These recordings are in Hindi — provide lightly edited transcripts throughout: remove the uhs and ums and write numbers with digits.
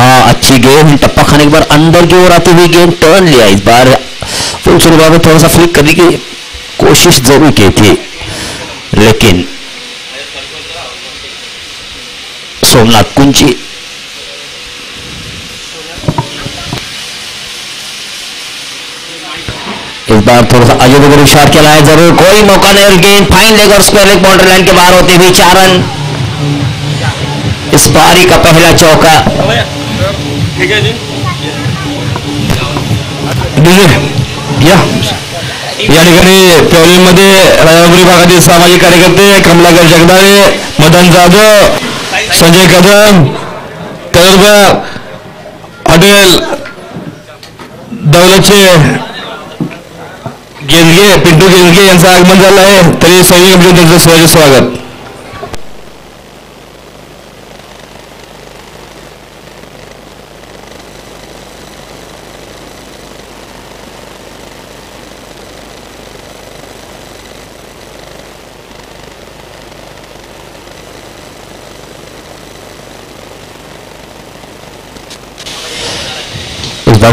हाँ अच्छी गेंद, टप्पा खाने के बाद अंदर की ओर आती हुई गेंद टर्न लिया। इस बार फुल शुरुआत में थोड़ा सा फ्लिक करने की कोशिश जरूर की थी, लेकिन सोमनाथ कुंजी इस बार थोड़ा सा अजय बगैर शॉट खेला है, जरूर कोई मौका नहीं। गेंद फाइन लेग और स्क्वायर लेग बाउंड्री लाइन के बाहर होते हुए 4 रन। इस पारी का पहला चौका। या ठिकाणी पेवलीमध्ये राजापुरी भागातील सामाजिक कार्यकर्ते कमलाकर जगदाळे, मदन जाधव, संजय कदम, त्याचबरोबर हॉटेल दौलतचे गेंदगे पिंटू गेंदगे यांचं आगमन झालं आहे, तरी सैनिक त्यांचं सहज स्वागत.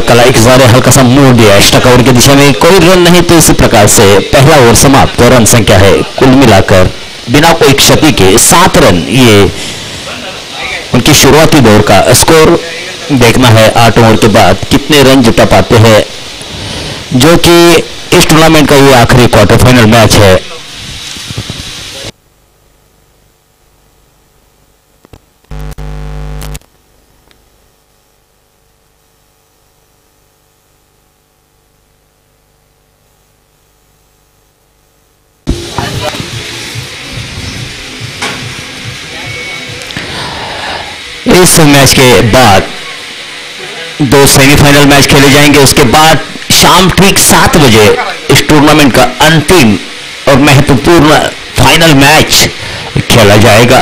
कलाई के सहारे हल्का सा मोड़ दिया एक्स्ट्रा कवर की दिशा में, कोई रन नहीं, तो इसी प्रकार से पहला ओवर समाप्त। रन संख्या है कुल मिलाकर बिना कोई क्षति के 7 रन। ये उनकी शुरुआती दौर का स्कोर। देखना है 8 ओवर के बाद कितने रन जुटा पाते हैं, जो कि इस टूर्नामेंट का ये आखिरी क्वार्टर फाइनल मैच है। इस मैच के बाद 2 सेमीफाइनल मैच खेले जाएंगे। उसके बाद शाम ठीक 7 बजे इस टूर्नामेंट का अंतिम और महत्वपूर्ण फाइनल मैच खेला जाएगा।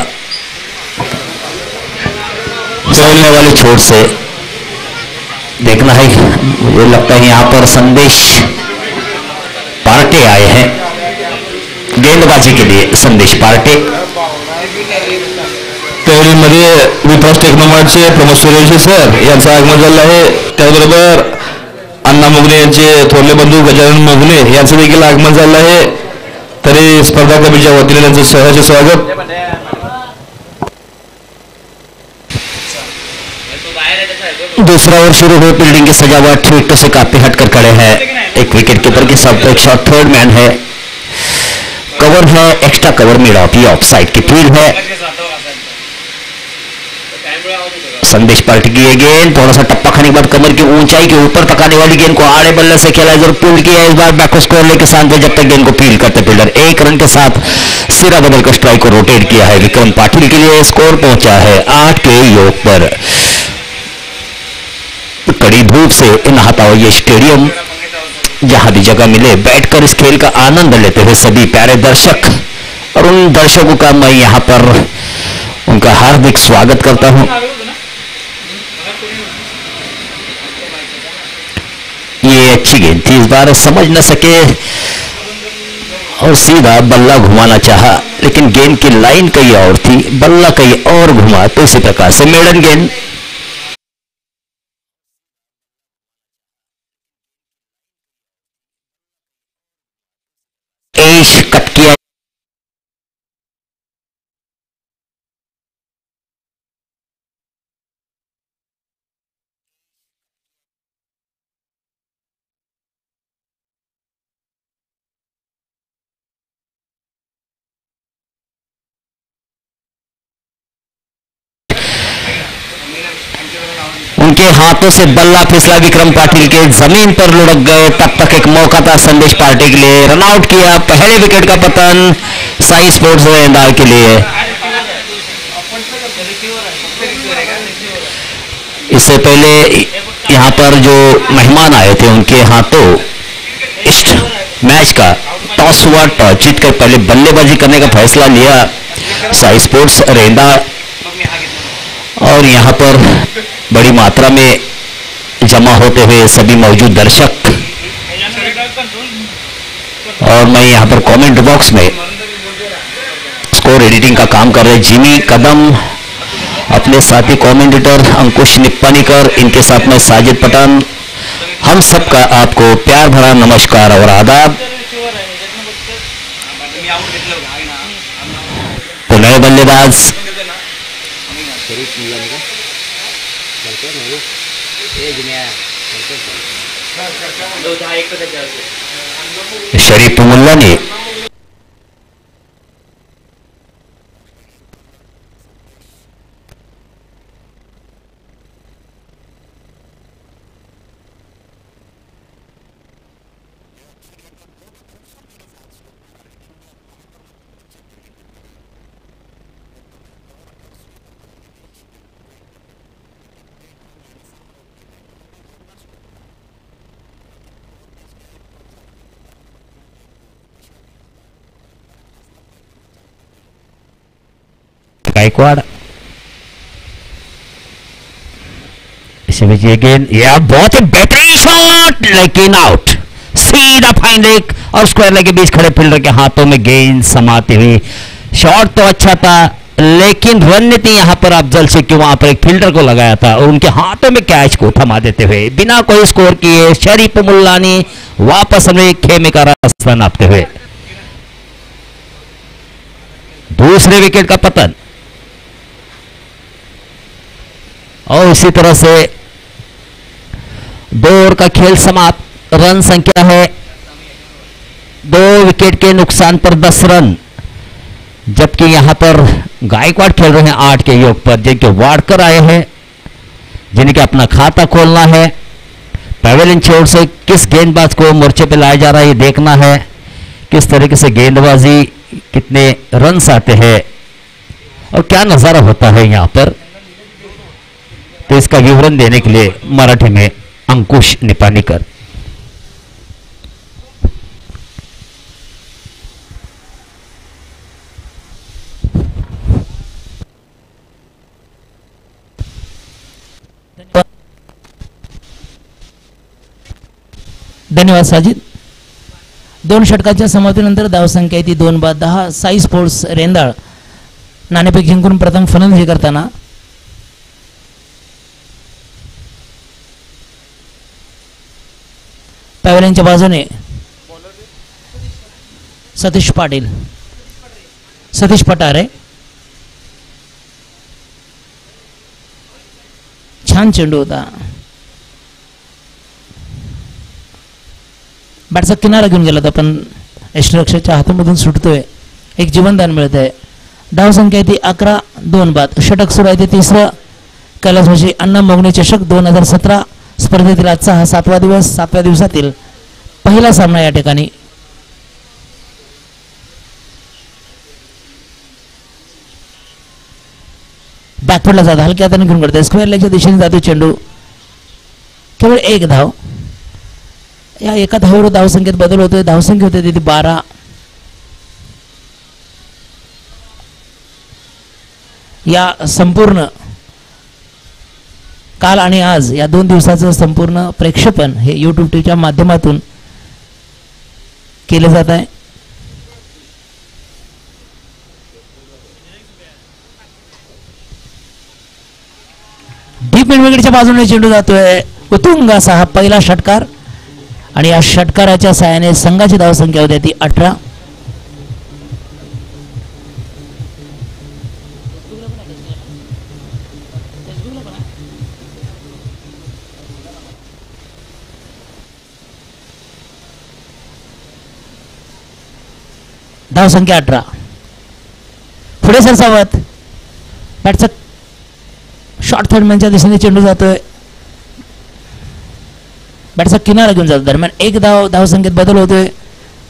चलने वाले छोर से देखना है, मुझे लगता है यहां पर संदेश पार्टे आए हैं गेंदबाजी के लिए। संदेश पार्टे पेवलीमध्ये विकास टेक्नोमार्टचे प्रमोद सूर्यवंशी सर यांचं आगमन झालं आहे, त्याचबरोबर अण्णा मुगणे यांचे थोरले बंधू गजानन मुगणे यांचं देखील आगमन झालं आहे, तरी स्पर्धा कमिटीच्या वतीने त्यांचं सहर्ष स्वागत. दूसरा ओवर शुरू हुए, फील्डिंग की सजावट विकेटों से काफी हटकर खड़े हैं। एक विकेट कीपर के साथ एक शॉट, थर्ड मैन है, कवर है, एक्स्ट्रा कवर मिड ऑफ, ये ऑफ साइड की फील्ड है। संदेश पार्टी की ये गेंद थोड़ा सा टप्पा खाने के बाद कमर की ऊंचाई के ऊपर तकाने वाली गेंद को आड़े बल्ले से खेला, जरूर फील्ड किया इस बार बैक स्क्वायर लेग के साथ में, जब तक गेंद को फील्ड करते फील्डर 1 रन के साथ सिरा बदलकर स्ट्राइक को रोटेट किया है। विक्रम पाटिल के लिए स्कोर पहुंचा है 8 के योग पर। कड़ी धूप से नहाता हुआ ये स्टेडियम, जहां भी जगह मिले बैठकर इस खेल का आनंद लेते हुए सभी प्यारे दर्शक, और उन दर्शकों का मैं यहां पर उनका हार्दिक स्वागत करता हूं। ये अच्छी गेंद थी, इस बार समझ न सके और सीधा बल्ला घुमाना चाहा, लेकिन गेंद की लाइन कहीं और थी, बल्ला कहीं और घुमा, तो इसी प्रकार से मेडन गेंद। कट किया उनके हाथों से बल्ला फिसला, विक्रम पाटिल के जमीन पर लुढ़क गए। तब तक एक मौका था संदेश पार्टी के लिए, रन आउट किया, पहले विकेट का पतन साई स्पोर्ट्स रेंदार के लिए। इससे पहले यहां पर जो मेहमान आए थे उनके हाथों इस मैच का टॉस हुआ, टॉस जीतकर पहले बल्लेबाजी करने का फैसला लिया साई स्पोर्ट्स रेंदार, और यहां पर बड़ी मात्रा में जमा होते हुए सभी मौजूद दर्शक, और मैं यहां पर कमेंट बॉक्स में स्कोर एडिटिंग का काम कर रहे जिमी कदम अपने साथी कमेंटेटर अंकुश निप्पानीकर, इनके साथ में साजिद पठान, हम सबका आपको प्यार भरा नमस्कार और आदाब। तो नए बल्लेबाज शरीफ मुल्ला ने गायकवाड़ इसे भी अगेन, यह बहुत ही बेहतरीन शॉट लेकिन आउट, सीधा फाइन लेग और स्क्वायर लेग के बीच खड़े फील्डर के हाथों में गेंद समाती हुई। शॉट तो अच्छा था लेकिन रणनीति यहां पर अफजल से कि वहां पर एक फील्डर को लगाया था और उनके हाथों में कैच को थमा देते हुए बिना कोई स्कोर किए शरीफ मुल्ला ने वापस अपने खेमे का रास्ता नापते हुए दूसरे विकेट का पतन। और इसी तरह से 2 ओवर का खेल समाप्त। रन संख्या है 2 विकेट के नुकसान पर 10 रन, जबकि यहां पर गायकवाड़ खेल रहे हैं 8 के योग पर, जिनके वाडकर आए हैं, जिनके अपना खाता खोलना है। पैवेलियन छोर से किस गेंदबाज को मोर्चे पे लाया जा रहा है ये देखना है, किस तरीके से गेंदबाजी, कितने रन्स आते हैं और क्या नजारा होता है यहां पर। तो इसका विवरण देने के लिए मराठी में अंकुश निपानीकर। धन्यवाद साजिद। 2 षटकाच्या समाप्तीनंतर धावसंख्या ती 2-10 साई स्पोर्ट्स रेंदाळ नाणेफेक जिंकून प्रथम फलंदाजी करताना पॅवेलियनच्या बाजूने सतीश पाटील, सतीश पटारे छान चेंडू होता, बॅटचा किनारा घेऊन गेला होता पण यष्टीरक्षकाच्या हातामधून सुटतोय, एक जीवनदान मिळत आहे। धाव संख्या ती 11-2 बाद। षटक सुरू आहे ते तिसरं कैलासवासी अण्णा मोगणे चषक 2017 स्पर्धेतील आजचा हा 7वा दिवस, 7व्या दिवसातील पहिला सामना या ठिकाणी। बॅकफुटला जात हलक्या हाताने घेऊन करते, स्क्वेअर लेगच्या दिशेने जातो चेंडू, केवळ 1 धाव। या एका धावेवर धावसंख्येत बदल होतोय, धावसंख्या होते तिथे 12। या संपूर्ण काल आणि आज या 2 दिवसाचं संपूर्ण प्रेक्षेपण हे YouTube टीव्हीच्या माध्यमातून केले जात आहे। डीप मिडविकेटच्या बाजूने चेंडू जातोय, उत्तुंग असा हा पहिला षटकार आणि या षटकाराच्या साहाय्याने संघाची धावसंख्या होती ती 18। धाव संख्या 18। पुढे सरसावत बॅटचा शॉर्ट थर्डमॅनच्या दिशेने चेंडू जातोय, बॅटचा किनारा घेऊन जातो, दरम्यान 1 धाव। धावसंख्येत बदल होतोय।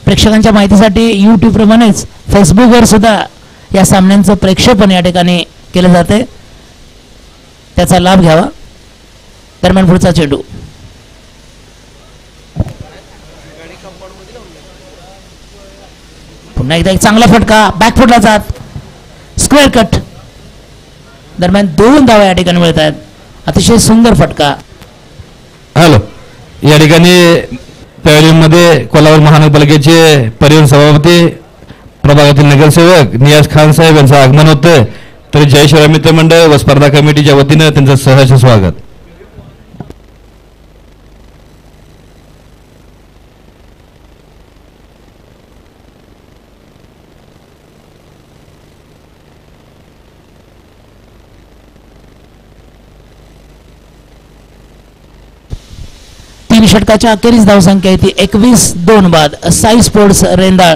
प्रेक्षकांच्या माहितीसाठी YouTube प्रमाणेच फेसबुकवर सुद्धा या सामन्यांचं प्रेक्षेपण या ठिकाणी केलं जाते, त्याचा लाभ घ्यावा। दरम्यान पुढचा चेंडू पुन्हा एकदा एक चांगला फटका, बॅकफुटला जात, स्क्वेअर कट, दरम्यान 2 धावा या ठिकाणी मिळत आहेत। अतिशय सुंदर फटका। हॅलो, या ठिकाणी पॅव्हलियनमध्ये कोल्हापूर महानगरपालिकेचे परिवहन सभापती प्रभागातील नगरसेवक नियाज खान साहेब यांचं आगमन होतं, तरी जय शिवराय मित्र मंडळ व स्पर्धा कमिटीच्या वतीनं त्यांचं सहर्ष स्वागत. तीन षटकाच्या अखेरीस धावसंख्या आहे ती 21-2 बाद. साई स्पोर्ट्स रेंदाळ.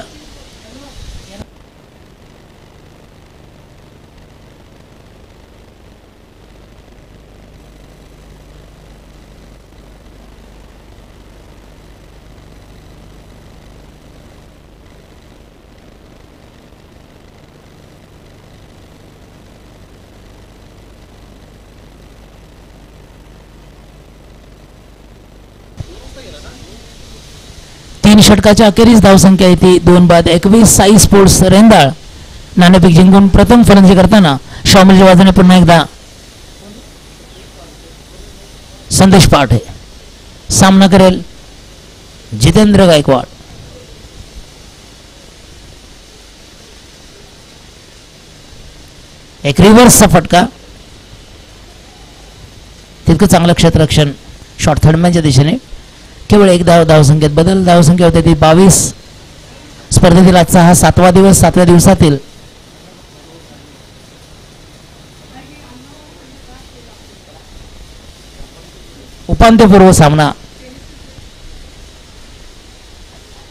तीन षटकाच्या अखेरीस धावसंख्या आहे ती 2 बाद. 21 साई स्पोर्ट्स रेंदाळ. नाणेफेक जिंकून प्रथम फलंदाजी करताना शामिलच्या बाजूने पुन्हा एकदा संदेश पाठे. सामना करेल जितेंद्र गायकवाड. एक रिव्हर्सचा फटका. तितकं चांगलं क्षेत्ररक्षण शॉर्ट थर्डमॅनच्या दिशेने. केवळ एक धावसंख्येत बदल. धावसंख्या होते ती 22. स्पर्धेतील आजचा हा 7वा दिवस. 7व्या दिवसातील उपांत्यपूर्व सामना.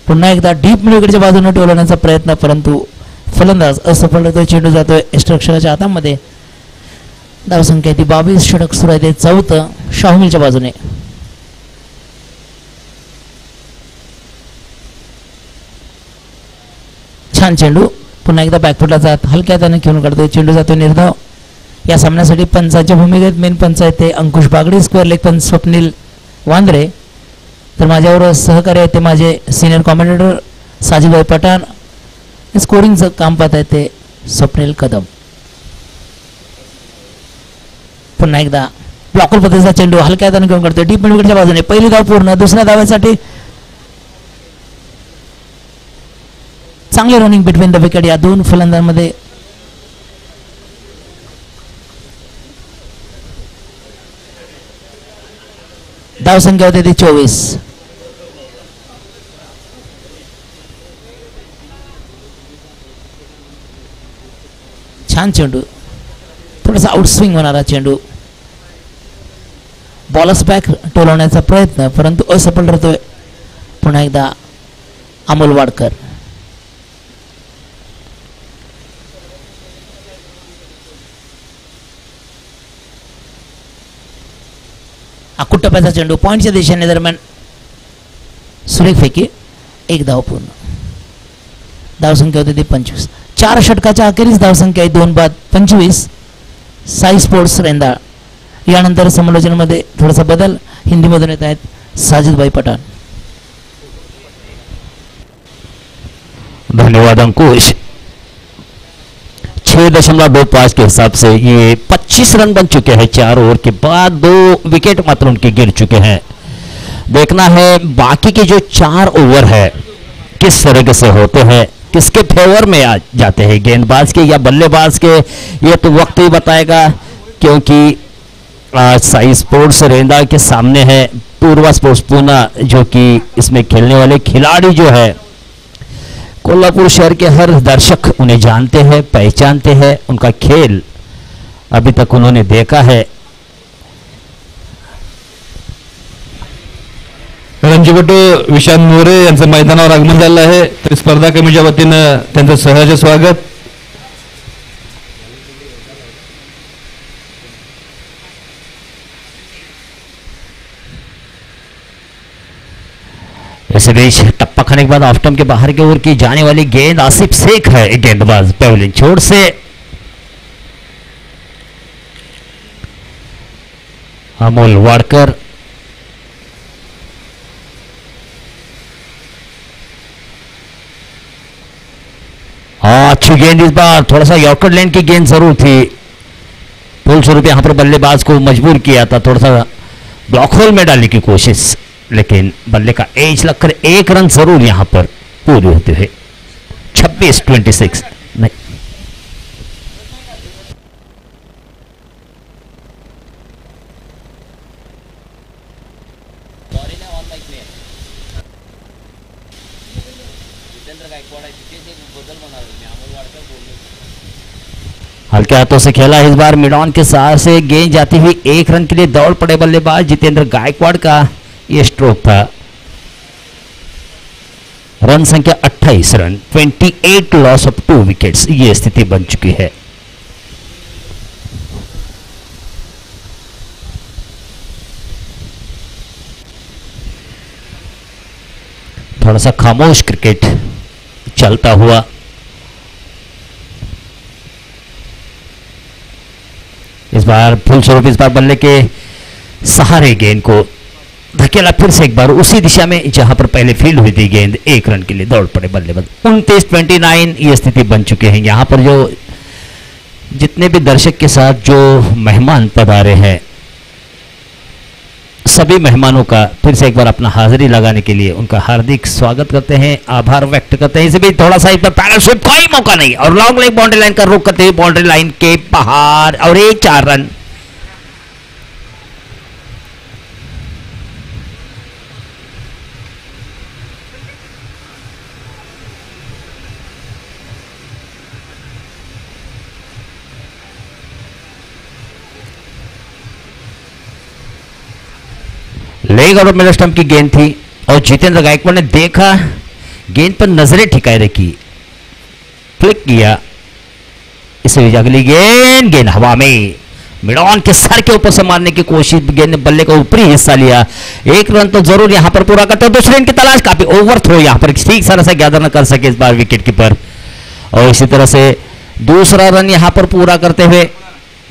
पुन्हा एकदा डीप मिडविकेटच्या बाजूने टोलवण्याचा प्रयत्न, परंतु फलंदाज असफल होतोय. चेंडू जातोय यष्टीरक्षकाच्या हातामध्ये. धावसंख्या ती 22. षटक सुरू आहे ते 4थं शाहुमिलच्या बाजूने. छान चेंडू. पुन्हा एकदा बॅकफुटला जात हलक्या हाताने खेळून काढतोय. चेंडू जातो निर्धाव. या सामन्यासाठी पंचांच्या भूमिकेत मेन पंच आहेत ते अंकुश बागडे, स्क्वेअर लेग पंच स्वप्नील वांद्रे. तर माझ्यावर सहकार्य आहे ते माझे सिनियर कॉमेंटेटर साजिदभाई पठाण. स्कोरिंगचं काम पाहत आहे ते स्वप्नील कदम. पुन्हा एकदा ब्लॉकर पद्धतीचा चेंडू हलक्या हाताने घेऊन काढतोय डीप मिडविकेटच्या बाजूने. पहिली धाव पूर्ण. दुसऱ्या धाव्यासाठी चांगले रनिंग बिटवीन द विकेट या दोन फलंदाजांमध्ये. धावसंख्या होते ती 24. छान चेंडू. थोडासा आउटस्विंग होणारा चेंडू. बॉलर्स बॅक टोलवण्याचा प्रयत्न, परंतु असफल ठरतोय. पुन्हा एकदा अमोल वाडकर. अकुट टप्प्याचा चेंडू पॉईंटच्या दिशेने दरम्यान सुरेख फेकी. एक धाव पूर्ण. धावसंख्या होती ती 25. 4 षटकाच्या अखेरीस धावसंख्या आहे 2 बाद. 25 साई स्पोर्ट्स रेंदाळ. यानंतर समालोचनामध्ये थोडासा बदल. हिंदीमधून येत आहेत साजिदभाई पठाण. धन्यवाद अंकुश. 6.25 के हिसाब से ये 25 रन बन चुके हैं 4 ओवर के बाद. 2 विकेट मात्र उनके गिर चुके हैं. देखना है बाकी के जो 4 ओवर है किस तरह से होते हैं, किसके फेवर में आ जाते हैं, गेंदबाज के या बल्लेबाज के. ये तो वक्त ही बताएगा, क्योंकि साई स्पोर्ट्स रेंदा के सामने है पूर्वा स्पोर्ट्स पूना, जो कि इसमें खेलने वाले खिलाड़ी जो है कोल्हापुर शहर के हर दर्शक उन्हें जानते हैं, पहचानते हैं. उनका खेल अभी तक उन्होंने देखा है. रणजीपटू विशांत मोरे यांचं मैदानावर आगमन झालं आहे. तर स्पर्धा कमिटीच्या वतीनं त्यांचं सहर्ष स्वागत. इस बीच टप्पा खाने के बाद ऑफ स्टंप के बाहर की ओर की जाने वाली गेंद आसिफ शेख है गेंदबाज पेवलिन छोड़ से. अमोल वाडकर. अच्छी गेंद इस बार. थोड़ा सा यॉर्कर लैंड की गेंद जरूर थी. पुल स्वरूप यहां पर बल्लेबाज को मजबूर किया था, थोड़ा सा ब्लॉक होल में डालने की कोशिश, लेकिन बल्ले का एज लगकर 1 रन जरूर यहां पर पूरी होते हुए. 26-26 नहीं. हल्के हाथों से खेला इस बार मिडॉन के साथ से गेंद जाती हुई 1 रन के लिए दौड़ पड़े बल्लेबाज जितेंद्र गायकवाड़ का ये स्ट्रोक था। रन संख्या 28 रन, 28 लॉस ऑफ 2 विकेट्स, ये स्थिति बन चुकी है। थोड़ा सा खामोश क्रिकेट चलता हुआ इस बार फुलस्वरूप इस बार बल्ले के सहारे गेंद को धकेला फिर से एक बार उसी दिशा में जहां पर पहले फील्ड हुई थी गेंद। 1 रन के लिए दौड़ पड़े बल्लेबाज। 29-29 ये स्थिति बन चुके हैं। यहां पर जो जितने भी दर्शक के साथ जो मेहमान पधारे हैं सभी मेहमानों का फिर से एक बार अपना हाजिरी लगाने के लिए उनका हार्दिक स्वागत करते हैं, आभार व्यक्त करते हैं। इसे भी थोड़ा सा इस पर पैडल स्वीप कोई मौका नहीं और लॉन्ग लेग बाउंड्री लाइन का रुख करते हुए बाउंड्री लाइन के बाहर और एक 4 रन। लेग और मिडल स्टंप की गेंद थी और जितेंद्र गायकवाड़ ने देखा, गेंद पर नजरें ठिकाए रखी, फ्लिक किया, इसे अगली गेंद हवा में मिडॉन के सर के ऊपर से मारने की कोशिश, गेंद ने बल्ले का ऊपरी हिस्सा लिया। 1 रन तो जरूर यहां पर पूरा करते, दूसरे रन की तलाश, काफी ओवर थ्रो यहां पर ठीक तरह से गैदर न कर सके इस बार विकेट कीपर और इसी तरह से दूसरा रन यहां पर पूरा करते हुए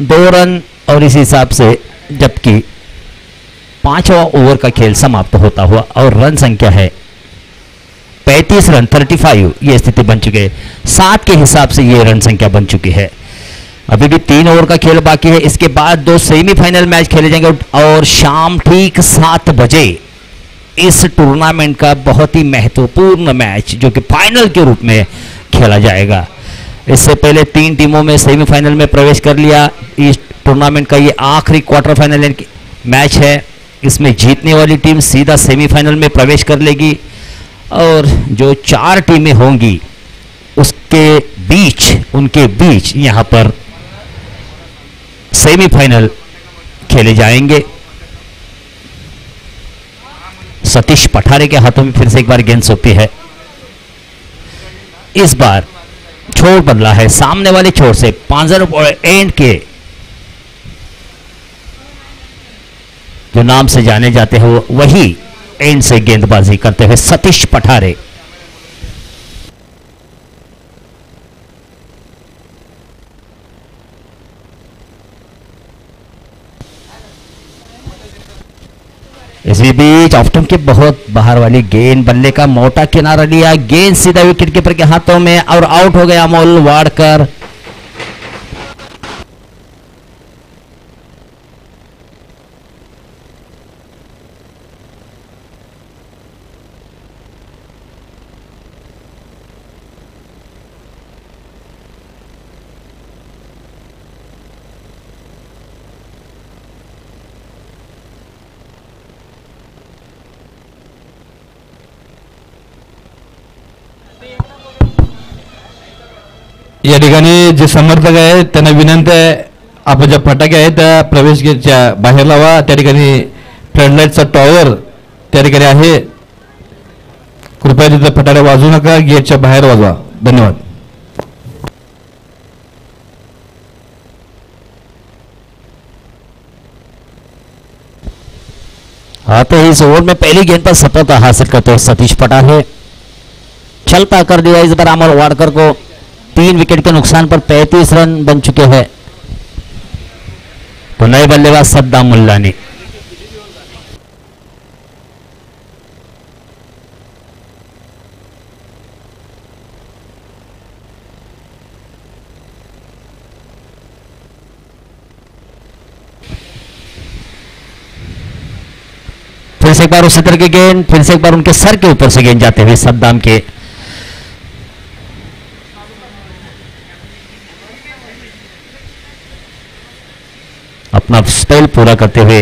2 रन और इसी हिसाब से जबकि 5वां ओवर का खेल समाप्त होता हुआ और रन संख्या है 35 रन 35, ये स्थिति बन चुकी है। 7 के हिसाब से ये रन संख्या बन चुकी है। अभी भी 3 ओवर का खेल बाकी है। इसके बाद 2 सेमीफाइनल मैच खेले जाएंगे और शाम ठीक 7 बजे इस टूर्नामेंट का बहुत ही महत्वपूर्ण मैच जो कि फाइनल के रूप में खेला जाएगा। इससे पहले 3 टीमों में सेमीफाइनल में प्रवेश कर लिया। इस टूर्नामेंट का ये आखिरी क्वार्टर फाइनल मैच है। इसमें जीतने वाली टीम सीधा सेमीफाइनल में प्रवेश कर लेगी और जो 4 टीमें होंगी उनके बीच यहां पर सेमीफाइनल खेले जाएंगे। सतीश पठारे के हाथों में फिर से एक बार गेंद सौंपी है। इस बार छोर बदला है, सामने वाले छोर से पांजर एंड के जो नाम से जाने जाते हैं वही एंड से गेंदबाजी करते हुए सतीश पठारे। इसी बीच ऑफ स्टंप के बहुत बाहर वाली गेंद, बल्ले का मोटा किनारा लिया, गेंद सीधा विकेट कीपर के हाथों में और आउट हो गया अमोल वाडकर। या ठिकाणी जे समर्थक आहेत त्यांना विनंती आहे, आपण ज्या फटाके आहेत त्या प्रवेश गेटच्या बाहेर लावा। त्या ठिकाणी फ्लडलाईटचा टॉवर त्या ठिकाणी आहे, कृपया तिथे फटाके वाजवू नका, गेटच्या बाहेर वाजवा। धन्यवाद। हाँ तो इस ओवर में पहली गेंद पर सफलता हासिल करते हुए सतीश पठारे चलता कर दिया इस बार अमोल वाडकर को। 3 विकेट के नुकसान पर 35 रन बन चुके हैं। तो नए बल्लेबाज सद्दाम मुल्लानी। फिर से एक बार उसी तरह की गेंद, फिर से एक बार उनके सर के ऊपर से गेंद जाते हुए सद्दाम के अपना स्पेल पूरा करते हुए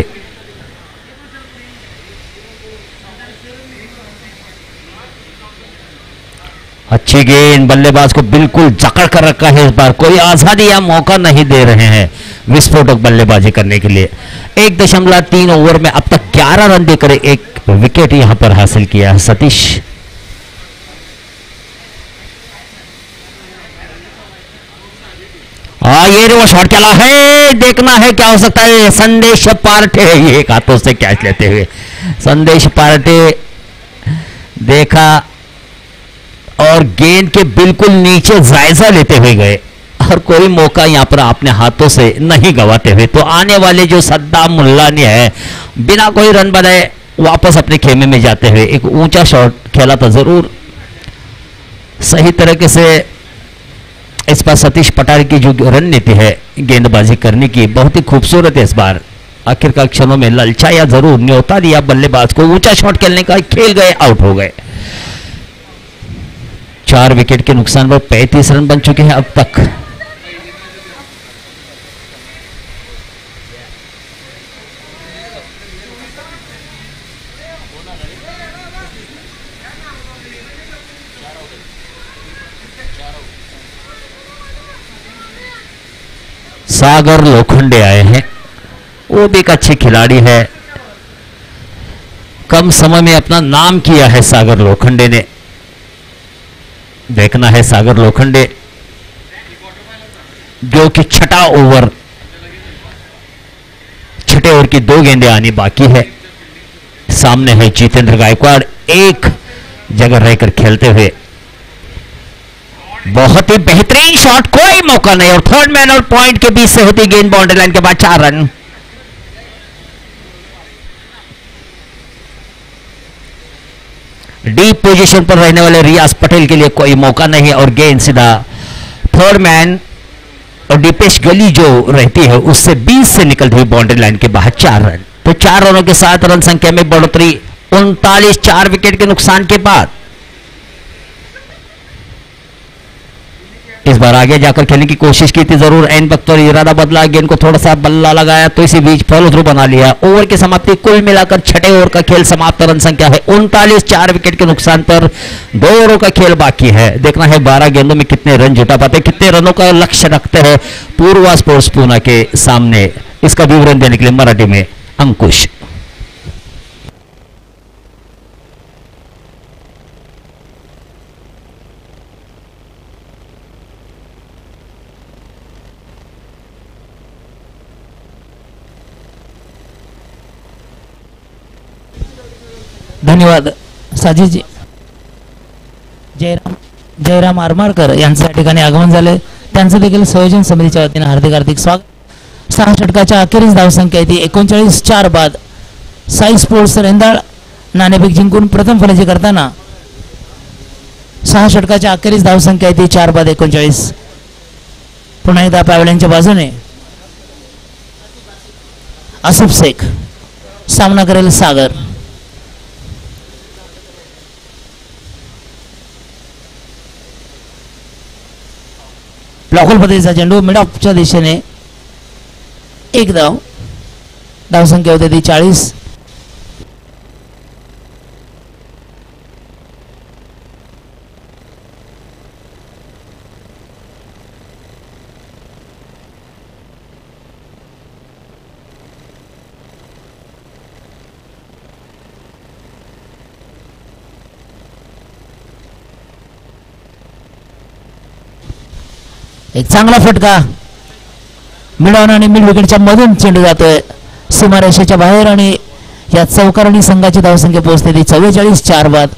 अच्छी गेंद, बल्लेबाज को बिल्कुल जकड़ कर रखा है। इस बार कोई आजादी या मौका नहीं दे रहे हैं विस्फोटक बल्लेबाजी करने के लिए। 1.3 ओवर में अब तक 11 रन देकर एक विकेट यहां पर हासिल किया है सतीश। ये जो शॉट चला है, देखना है क्या हो सकता है। संदेश पार्टे ये हाथों से कैच लेते हुए संदेश पार्टे देखा और गेंद के बिल्कुल नीचे जायजा लेते हुए गए और कोई मौका यहां पर अपने हाथों से नहीं गवाते हुए। तो आने वाले जो सद्दाम मुल्लानी है बिना कोई रन बनाए वापस अपने खेमे में जाते हुए एक ऊंचा शॉट खेला था। जरूर सही तरीके से इस बार सतीश पटार की जो रणनीति है गेंदबाजी करने की बहुत ही खूबसूरत है। इस बार आखिरकार क्षणों में ललचाया जरूर, न्योता दिया बल्लेबाज को, ऊंचा शॉट खेलने का, खेल गए, आउट हो गए। 4 विकेट के नुकसान पर 35 रन बन चुके हैं अब तक। सागर लोखंडे आए हैं, वो भी एक अच्छे खिलाड़ी है, कम समय में अपना नाम किया है सागर लोखंडे ने। देखना है सागर लोखंडे जो कि छठा ओवर, छठे ओवर की 2 गेंदें आनी बाकी है। सामने है जितेंद्र गायकवाड़ एक जगह रहकर खेलते हुए। बहुत ही बेहतरीन शॉट, कोई मौका नहीं और थर्ड मैन और पॉइंट के बीच से होती गेंद बाउंड्री लाइन के बाद 4 रन। डीप पोजीशन पर रहने वाले रियाज पटेल के लिए कोई मौका नहीं और गेंद सीधा थर्ड मैन और दीपेश गली जो रहती है उससे 20 से निकलती हुई बाउंड्री लाइन के बाहर 4 रन। तो 4 रनों के साथ रन संख्या में बढ़ोतरी 39, 4 विकेट के नुकसान के बाद। इस बार आगे जाकर खेलने की कोशिश की थी जरूर, एन वक्त पर इरादा बदला, गेंद को थोड़ा सा बल्ला लगाया तो इसी बीच फॉलो थ्रू बना लिया। ओवर की समाप्ति कुल मिलाकर छठे ओवर का खेल समाप्त, रन संख्या है 39, 4 विकेट के नुकसान पर 2 ओवरों का खेल बाकी है। देखना है 12 गेंदों में कितने रन जुटा पाते, कितने रनों का लक्ष्य रखते हैं पूर्वा स्पोर्ट्स पूना के सामने। इसका विवरण देने के लिए मराठी में अंकुश। धन्यवाद साजीजी. जयराम आरमारकर यांचं या ठिकाणी आगमन झाले, त्यांचं देखील संयोजन समितीच्या वतीने हार्दिक स्वागत. 6 षटकाच्या अखेरीस धावसंख्या येते 39, 4 बाद. साई स्पोर्ट्स रेंदाळ नाणेफेक जिंकून प्रथम फलंदाजी करताना 6 षटकाच्या अखेरीस धावसंख्या येते 4 बाद 39. पुन्हा एकदा पॅव्हलियनच्या बाजूने आसिफ शेख, सामना करेल सागर. ब्लॉकहोल पद्धतीचा चेंडू मिड ऑफच्या दिशेने 1 धाव. धावसंख्या होते ती 40. एक चांगला फटका मिडॉन आणि मिड विकेटच्या मधून चेंडू जातोय सीमारेषेच्या बाहेर आणि या चौकारणी संघाची धावसंख्या पोहोचते ती 44, 4 बाद.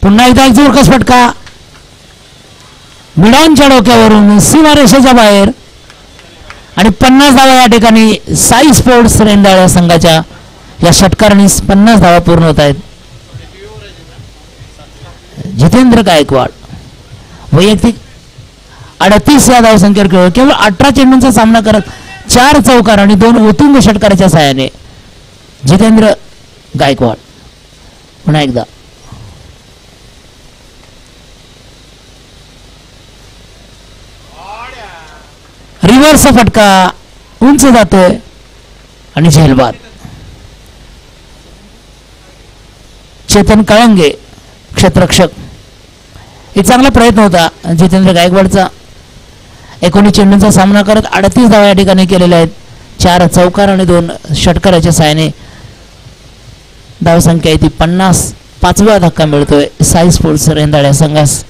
पुन्हा एकदा एक जोरकस फटका मिडॉनच्या डोक्यावरून सीमारेषेच्या बाहेर आणि 50 धावा या ठिकाणी साई स्पोर्ट्स रेंदाळ या संघाच्या या षटकाराने 50 धावा पूर्ण होत आहेत. जितेंद्र गायकवाड वैयक्तिक 38 या धावसंख्येवर खेळून केवळ 18 चेंडूंचा सामना करत 4 चौकार आणि 2 उत्तुंग षटकाराच्या सहाय्याने जितेंद्र गायकवाड पुन्हा एकदा रिव्हर्स फटका उंच जातोय आणि झेलबाद. चेतन काळंगे क्षेत्ररक्षक. एक चांगला प्रयत्न होता जितेंद्र गायकवाडचा. 19 चेंडूंचा सामना करत 38 धावा या ठिकाणी केलेल्या आहेत. 4 चौकार आणि 2 षटकाराच्या साहाय्याने धावसंख्या आहे ती 50. 5वा धक्का मिळतोय साई स्पोर्ट्स रेंदाळ या संघास.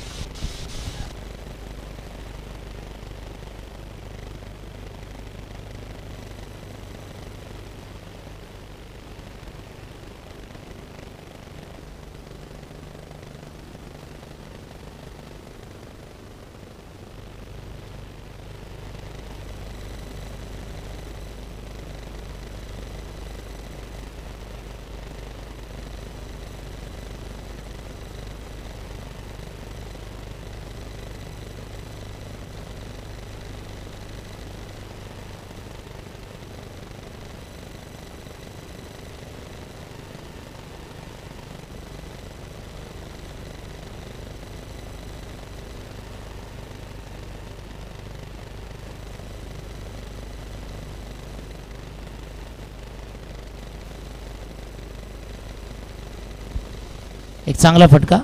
एक चांगला फटका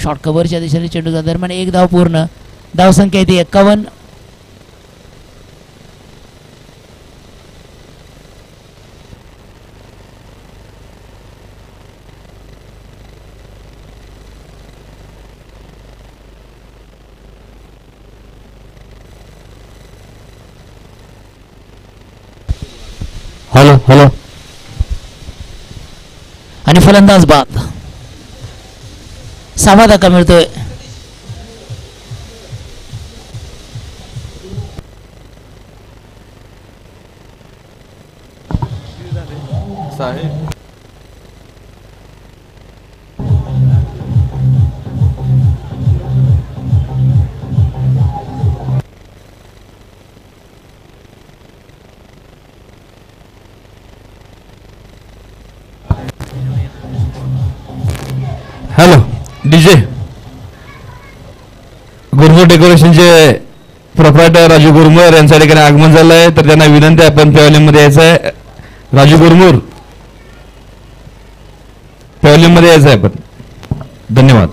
शॉर्ट कव्हरच्या दिशेने चेंडूच्या दरम्यान. 1 धाव पूर्ण. धावसंख्या आहे ती 51. Hello hello. आणि फलंदाज बाद. 6वा धक्का मिळतोय. Hello DJ. गुरमूर डेकोरेशनचे प्रोप्रायटर राजू गुरमूर यांच्या ठिकाणी आगमन झालं आहे. तर त्यांना विनंती आहे आपण पॅव्हलियनमध्ये यायचं आहे. राजू गुरमूर पॅव्हलियनमध्ये यायचं आहे आपण. धन्यवाद.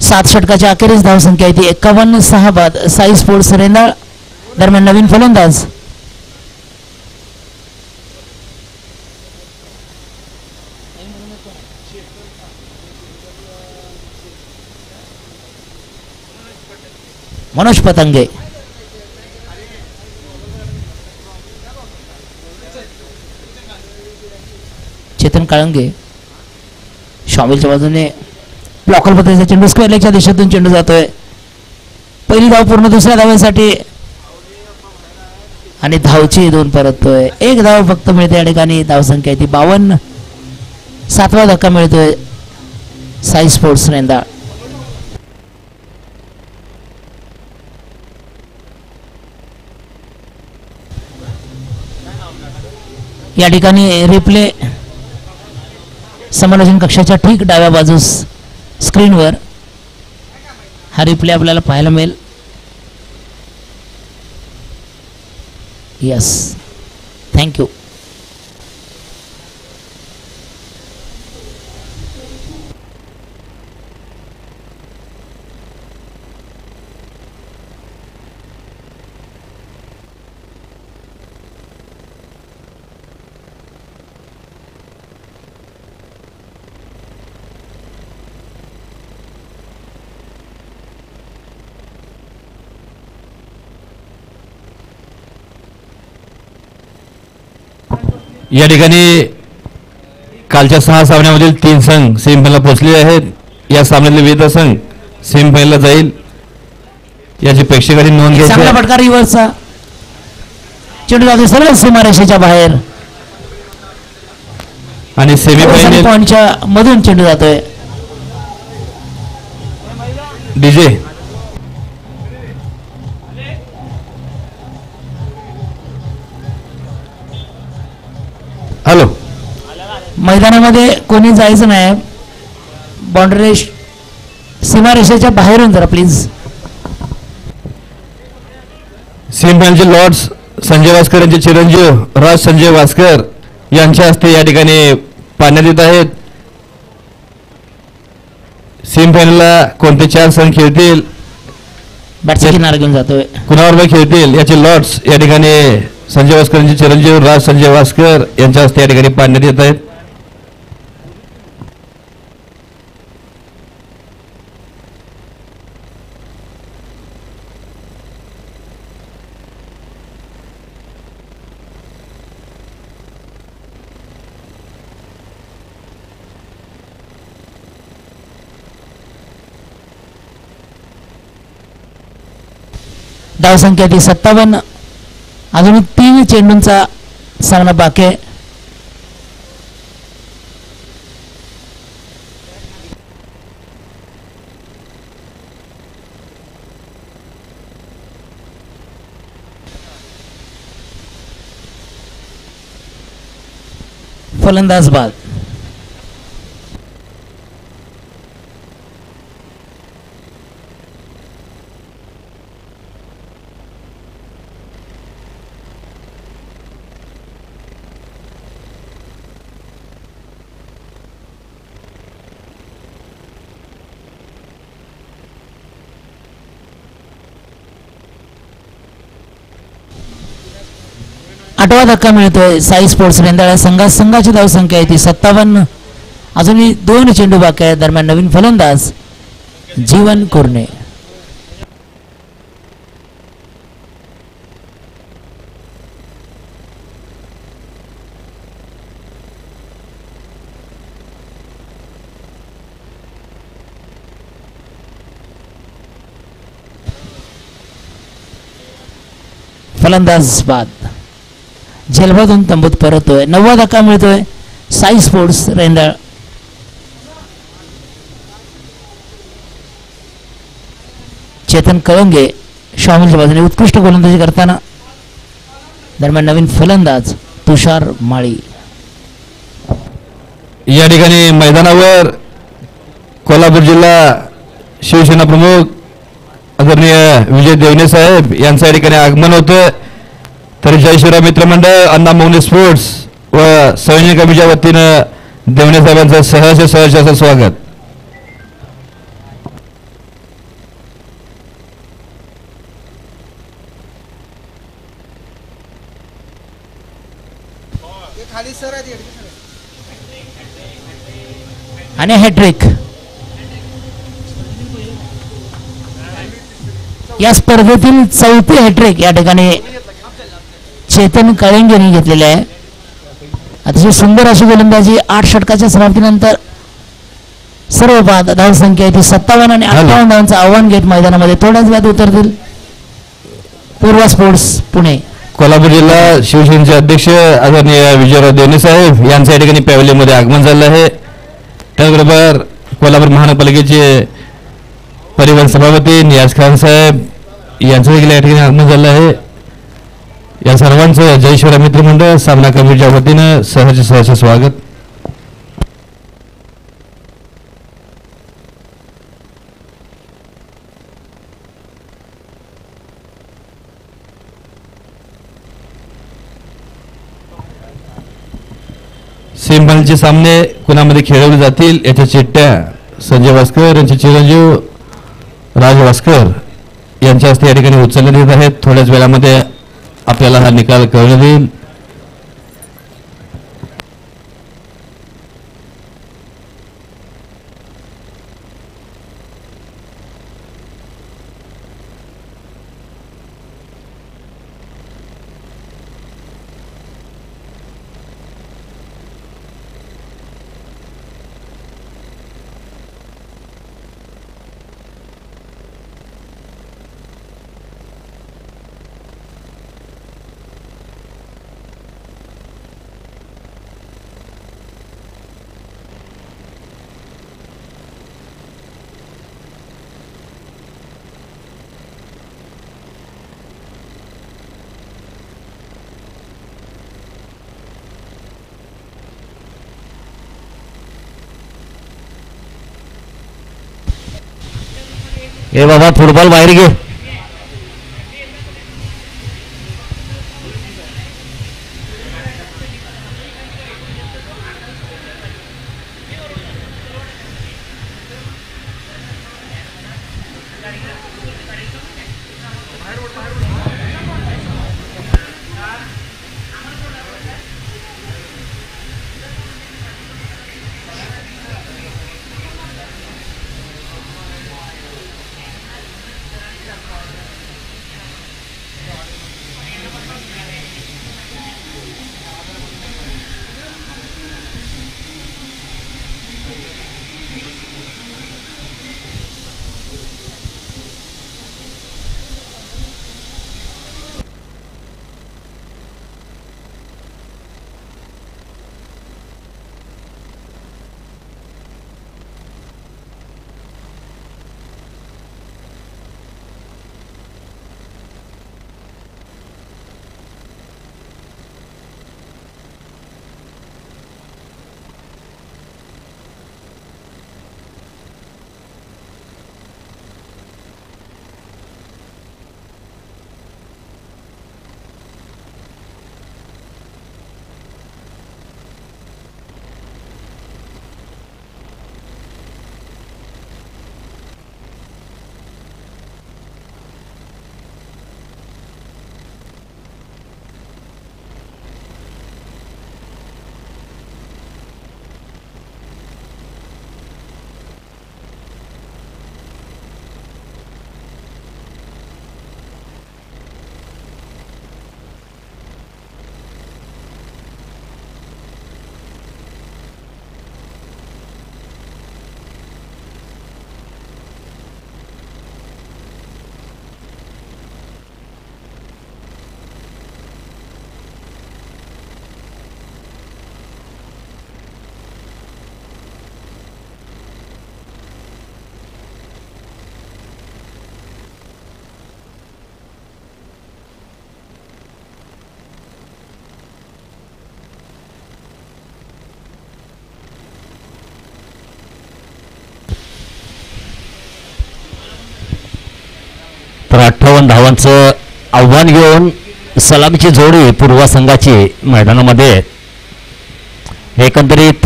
सात षटकाच्या अखेरीस धावसंख्या आहे ती 51. 6 बाद. साई स्पोर्ट्स रेंदाळ. दरम्यान नवीन फलंदाज मनोज पतंगे. चेतन काळंगे शामिलच्या बाजूने ब्लॉकर पद्धतीचा चेंडू स्क्वेअर लेगच्या दिशेतून चेंडू जातोय. पहिली धाव पूर्ण. दुसऱ्या धावेसाठी आणि धावची 2 परततोय. 1 धाव फक्त मिळते या ठिकाणी. धावसंख्या ती 52. 7वा धक्का मिळतोय साई स्पोर्ट्स रेंदाळ. या ठिकाणी रिप्ले समालोचन कक्षाच्या ठीक डाव्या बाजूस स्क्रीनवर हा रिप्ले आपल्याला पाहायला मिळेल. Yes, thank you. या ठिकाणी कालच्या 6 सामन्यामधील 3 संघ सेमीफायनलला पोहोचले आहेत. या सामन्यातले विजेता संघ सेमीफायनलला जाईल याची प्रेक्षकांनी नोंद चांगला घ्यायची. फटका रिव्हर्सचा, चेंडू जातो सरळ सीमारेषेच्या बाहेर आणि सेमीफायनल पॉईंटच्या मधून चेंडू जातोय. DJ hello. मैदानामध्ये कोणी जायचं नाही, बाउंड्री सीमारेषेच्या बाहेरून जरा प्लीज. सेमीफायनलचे लॉर्ड्स संजय वास्कर यांचे चिरंजीव राज संजय वास्कर यांच्या हस्ते या ठिकाणी पाण्यात येत आहेत. सेमीफायनलला कोणते 4 संघ खेळतील, बॅटचा किनारा घेऊन जातोय. कुणावर खेळतील याचे लॉर्ड्स या ठिकाणी संजय वास्कर यांचे चिरंजीव राज संजय वास्कर यांच्या हस्ते या ठिकाणी पाण्यात येत आहेत. धावसंख्या ती 57. अजून 3 चेंडूंचा सामना बाकी आहे. फलंदाज बाद. आठवा धक्का मिळतोय साई स्पोर्ट्स रेंदाळा संघाची धावसंख्या आहे ती 57. अजूनही 2 चेंडू बाकी आहे. दरम्यान नवीन फलंदाज जीवन कुरणे. फलंदाज बाद. झेलबादून तंबूत परततोय. 9वा धक्का मिळतोय साई स्पोर्ट्स रेंदाळ. चेतन कळंगे शामिलच्या बाजूने उत्कृष्ट गोलंदाजी करताना. दरम्यान नवीन फलंदाज तुषार माळी. या ठिकाणी मैदानावर कोल्हापूर जिल्हा शिवसेना प्रमुख आदरणीय विजय देवणे साहेब यांचं या ठिकाणी आगमन होतं. तर जय शिवराय मित्रमंडळ, अण्णा मोगले स्पोर्ट्स व संयोजन कमिटीच्या वतीनं देवणे साहेबांचं सहर्ष असं स्वागत. आणि हॅट्रिक. या स्पर्धेतील 4थी हॅट्रिक या ठिकाणी चेतन कळंगेने घेतलेले आहे. अतिशय सुंदर अशी गोलंदाजी. 8 षटकाच्या समाप्तीनंतर सर्व बाद. धावसंख्या ती 57 आणि 58 धावांचं आव्हान घेत मैदानामध्ये थोड्याच वेळात उतरतील पूर्वा स्पोर्ट्स पुणे. कोल्हापूर जिल्हा शिवसेनेचे अध्यक्ष आदरणीय विजयराव देवणे साहेब यांच्या या ठिकाणी पॅव्हलियनमध्ये आगमन झालं आहे. त्याचबरोबर कोल्हापूर महानगरपालिकेचे परिवहन सभापती नियाज खान साहेब यांचं देखील या ठिकाणी आगमन झालं आहे. या सर्वांचं जय शिवराय मित्रमंडळ सामना कमिटीच्या वतीनं सहर्ष स्वागत. सेमीफायनलचे सामने कुणामध्ये खेळवले जातील याच्या चिठ्ठ्या संजय वास्कर यांचे चिरंजीव राज वास्कर यांच्या हस्ते या ठिकाणी उचलण्यात येत आहेत. थोड्याच वेळामध्ये आपल्याला हा निकाल कळवण्यात येईल. हे बाबा फुटबॉल बाहेर घे. तर 58 धावांचं आव्हान घेऊन सलामीची जोडी पूर्वा संघाची मैदानामध्ये. एकंदरीत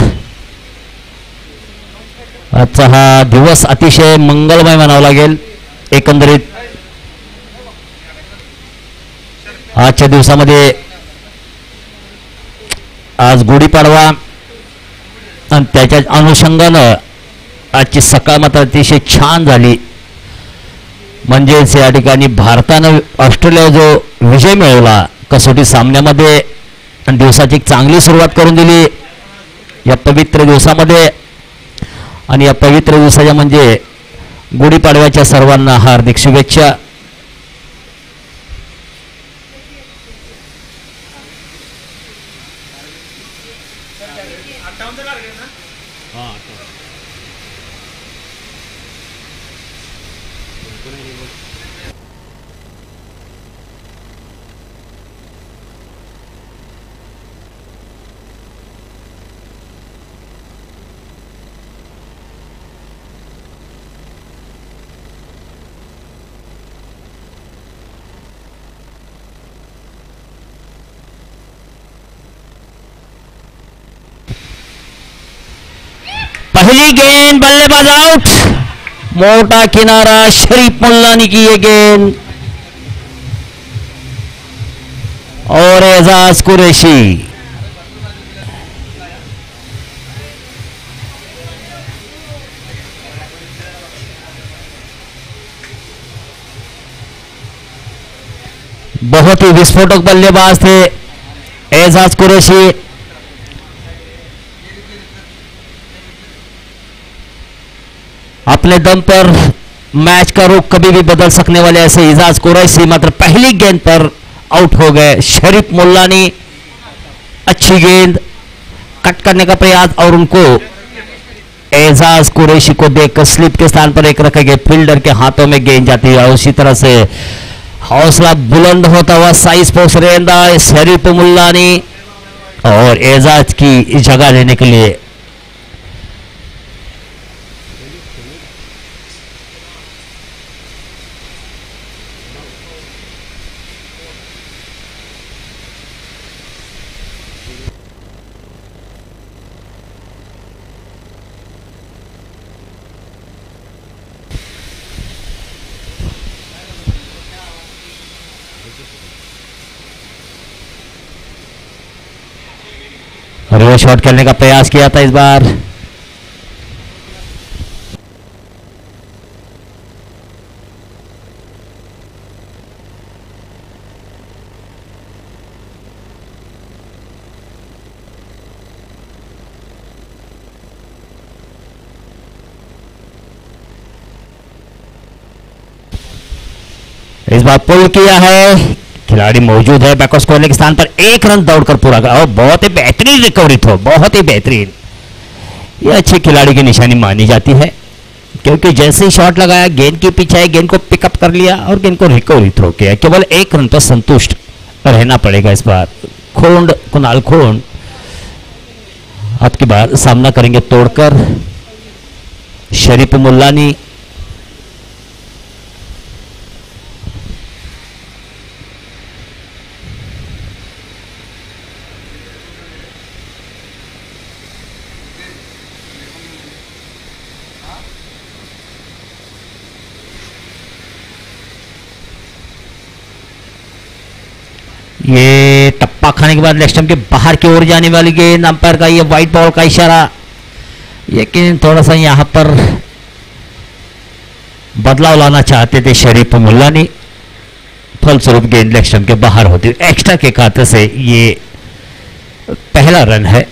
आजचा हा दिवस अतिशय मंगलमय म्हणावा लागेल. एकंदरीत आजच्या दिवसामध्ये आज गुढीपाडवा आणि त्याच्या अनुषंगानं आजची सकाळ मात्र अतिशय छान झाली. म्हणजेच या ठिकाणी भारतानं ऑस्ट्रेलिया जो विजय मिळवला कसोटी सामन्यामध्ये आणि दिवसाची एक चांगली सुरुवात करून दिली या पवित्र दिवसामध्ये. आणि या पवित्र दिवसाच्या म्हणजे गुढीपाडव्याच्या सर्वांना हार्दिक शुभेच्छा. पहली गेंद बल्लेबाज आउट. मोटा किनारा शरीफ मुल्लानी की ये गेंद और एजाज कुरैशी. बहुत ही विस्फोटक बल्लेबाज थे एजाज कुरैशी. अपने दम पर मैच का रुख कभी भी बदल सकने वाले ऐसे एजाज कुरैशी मात्र पहली गेंद पर आउट हो गए. शरीफ मुल्लानी अच्छी गेंद कट करने का प्रयास और उनको एजाज कुरैशी को देखकर स्लिप के स्थान पर एक रखे गए फील्डर के हाथों में गेंद जाती है. उसी तरह से हौसला बुलंद होता हुआ साइज पोस्ट रेंदा शरीफ मुल्लानी और एजाज की जगह लेने के लिए. रिवर्स शॉट खेलने का प्रयास किया था इस बार। इस बार पुल किया है, खिलाड़ी मौजूद है बैकवर्ड स्कोरर के स्थान पर, एक रन दौड़कर पूरा कर, और बहुत ही बेहतरीन रिकवरी थ्रो, बहुत ही बेहतरीन। ये अच्छे खिलाड़ी की निशानी मानी जाती है, क्योंकि जैसे ही शॉट लगाया गेंद के पीछे गेंद को पिकअप कर लिया और गेंद को रिकवरी थ्रो किया। केवल एक रन पर संतुष्ट रहना पड़ेगा इस बार। खोंड, कुणाल खोंड अब की बार सामना करेंगे तोड़कर। शरीफ मुल्लानी, ये टप्पा खाने के बाद लेग स्टंप के बाहर की ओर जाने वाली गेंद, अंपायर का ये व्हाइट बॉल का इशारा। लेकिन थोड़ा सा यहां पर बदलाव लाना चाहते थे शरीफ मुल्लानी, फलस्वरूप गेंद लेग स्टंप के बाहर होती है। एक्स्ट्रा के खाते से ये पहला रन है।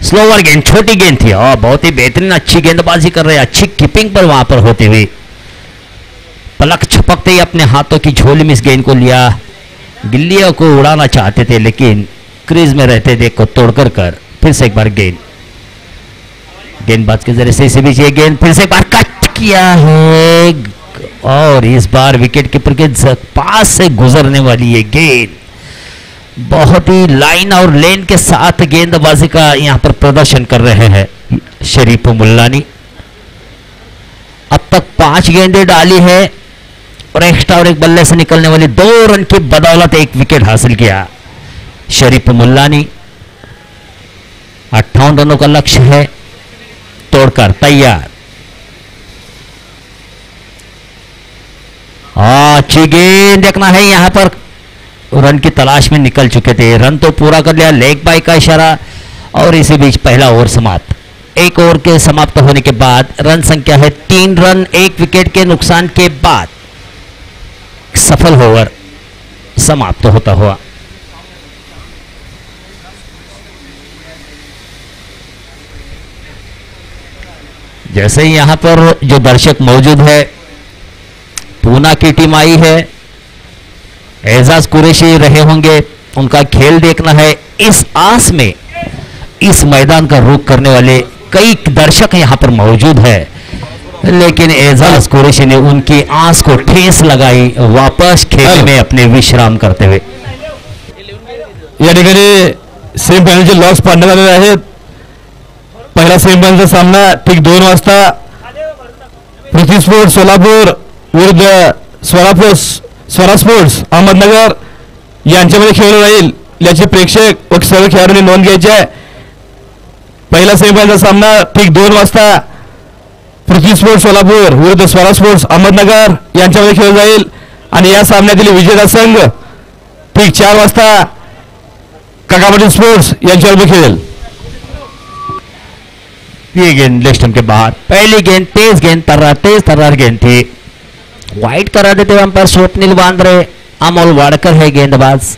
स्लोवर गेंद, छोटी गेंद थी और बहुत ही बेहतरीन अच्छी गेंदबाजी कर रहे हैं, अच्छी कीपिंग पर वहां पर होते हुए पलक छपकते ही अपने हाथों की झोली में इस गेंद को लिया। गिल्लियों को उड़ाना चाहते थे लेकिन क्रीज में रहते थे को तोड़कर कर फिर से एक बार गेंदबाज के जरिए से इसी बीच ये गेंद फिर से एक बार कट किया है और इस बार विकेट कीपर के पास से गुजरने वाली ये गेंद। बहुत ही लाइन और लेन के साथ गेंदबाजी का यहां पर प्रदर्शन कर रहे हैं शरीफ मुल्लानी। अब तक 5 गेंदें डाली है और एक्स्ट्रा और एक बल्ले से निकलने वाली 2 रन की बदौलत एक विकेट हासिल किया शरीफ मुल्लानी। 58 रनों का लक्ष्य है, तोड़कर तैयार। अच्छी गेंद देखना है, यहां पर रन की तलाश में निकल चुके थे, रन तो पूरा कर लिया, लेग बाय का इशारा और इसी बीच पहला ओवर समाप्त। एक ओवर के समाप्त होने के बाद रन संख्या है 3 रन, 1 विकेट के नुकसान के बाद सफल ओवर समाप्त होता हुआ। जैसे ही यहां पर जो दर्शक मौजूद है, पूना की टीम आई है, एजाज कुरैशी रहे होंगे, उनका खेल देखना है, इस आस में इस मैदान का रुख करने वाले कई दर्शक यहां पर मौजूद है, लेकिन एजाज कुरैशी ने उनकी आस को ठेस लगाई, वापस खेल में अपने विश्राम करते हुए। या ठिकाणी सेमीफायनलचे लॉस पाडण्यात आलेले आहेत। पहिला सेमीफायनलचा सामना ठीक 2 वाजता पृथ्वी स्पोर्ट्स सोलापूर विरुद्ध स्वरा स्पोर्ट्स अहमदनगर यांच्यामध्ये खेळला जाईल, याचे प्रेक्षक व सर्व खेळाडूंनी नोंद घ्यायची आहे। पहिला सेमीफायनलचा सामना ठीक 2 वाजता पृथ्वी स्पोर्ट्स सोलापूर विरुद्ध स्वरा स्पोर्ट्स अहमदनगर यांच्यामध्ये खेळला जाईल आणि या सामन्यातील विजेता संघ ठीक 4 वाजता काका पाटील स्पोर्ट्स यांच्यावर खेळेल। ये गेंद लेग स्टंप के बाहर, पहली गेंद तेज तर्रार गेंद थी, वाइड करा देते हुए अंपायर स्वप्निल बांद्रे, अमोल वाड़कर है गेंदबाज।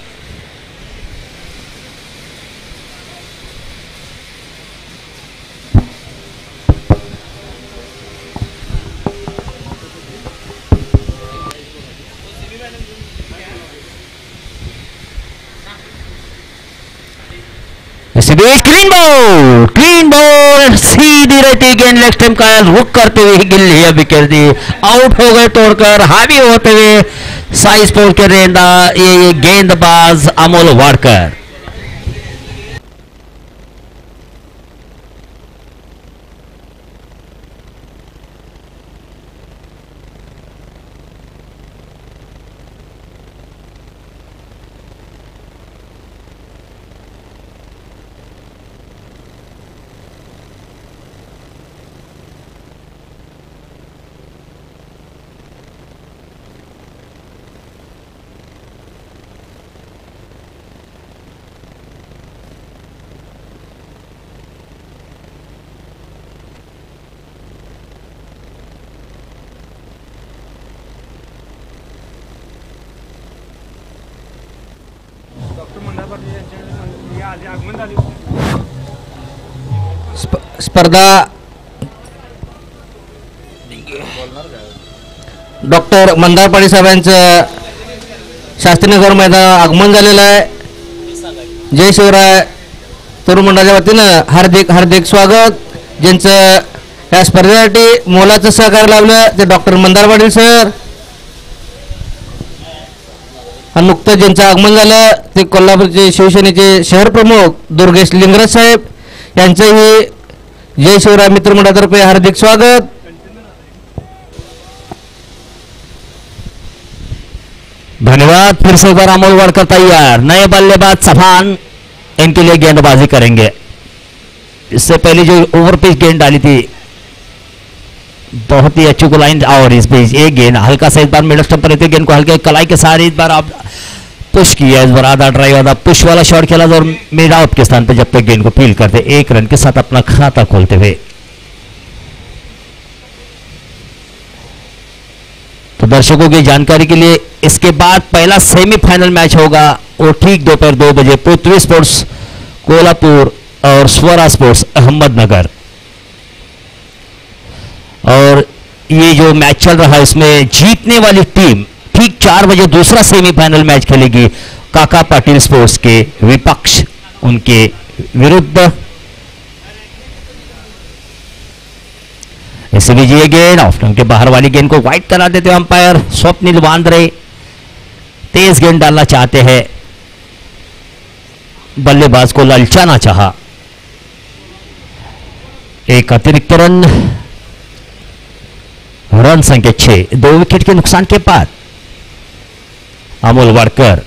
क्लीन बॉल सीधी रहती गेंद लेग स्टंप का रुक करते हुए गिल्ली अभी कर दी, आउट हो गए तोड़कर, हावी होते हुए साई स्पोर्ट के ये गेंदबाज अमोल वाड़कर। स्पर्धा डॉक्टर मंदार पाटील साहेबांचं शास्त्रीनगर मैदानात आगमन झालेलं आहे. जय शिवराय तरुण मंडळाच्या वतीनं हार्दिक हार्दिक स्वागत. ज्यांचं या स्पर्धेसाठी मोलाचं सहकार्य लावलं ते डॉक्टर मंदार पाटील सर. आणि नुकतं ज्यांचं आगमन झालं ते कोल्हापूरचे शिवसेनेचे शहर प्रमुख दुर्गेश लिंगराज साहेब यांचंही जय शिवराय मित्र मंडळातर्फे हार्दिक स्वागत. धन्यवाद. फिर से एक बार अमोल वाडकर तैयार. नए बल्लेबाज सफान इनके लिए गेंदबाजी करेंगे. इससे पहले जो ओवर पिच गेंद डाली थी बहुत ही अच्छी को लाइन, और इस बीच एक गेंद हल्का सा इस बार मिडल स्टंप पर रहते गेंद को हल्के कलाई के साथ इस बार आप पुश किया. इस बार आधा ड्राइव आधा पुश वाला शॉट खेला और मिड आउट के स्थान पर जब तक गेंद को फील करते 1 रन के साथ अपना खाता खोलते हुए. तो दर्शकों की जानकारी के लिए इसके बाद पहला सेमीफाइनल मैच होगा वो ठीक दोपहर 2 बजे पृथ्वी स्पोर्ट्स कोल्हापुर और स्वरा स्पोर्ट्स अहमदनगर. और ये जो मैच चल रहा है इसमें जीतने वाली टीम ठीक 4 बजे दूसरा सेमीफाइनल मैच खेलेगी काका पाटिल स्पोर्ट्स के विपक्ष उनके विरुद्ध. इसी बीच ये गेंद ऑफ स्टंप के बाहर वाली गेंद को वाइड करा देते अंपायर स्वप्निल वांद्रे. तेज गेंद डालना चाहते हैं, बल्लेबाज को ललचाना चाहा. एक अतिरिक्त रन, रन संख्या 6. 2 विकेट के नुकसान के बाद अमोल वाडकर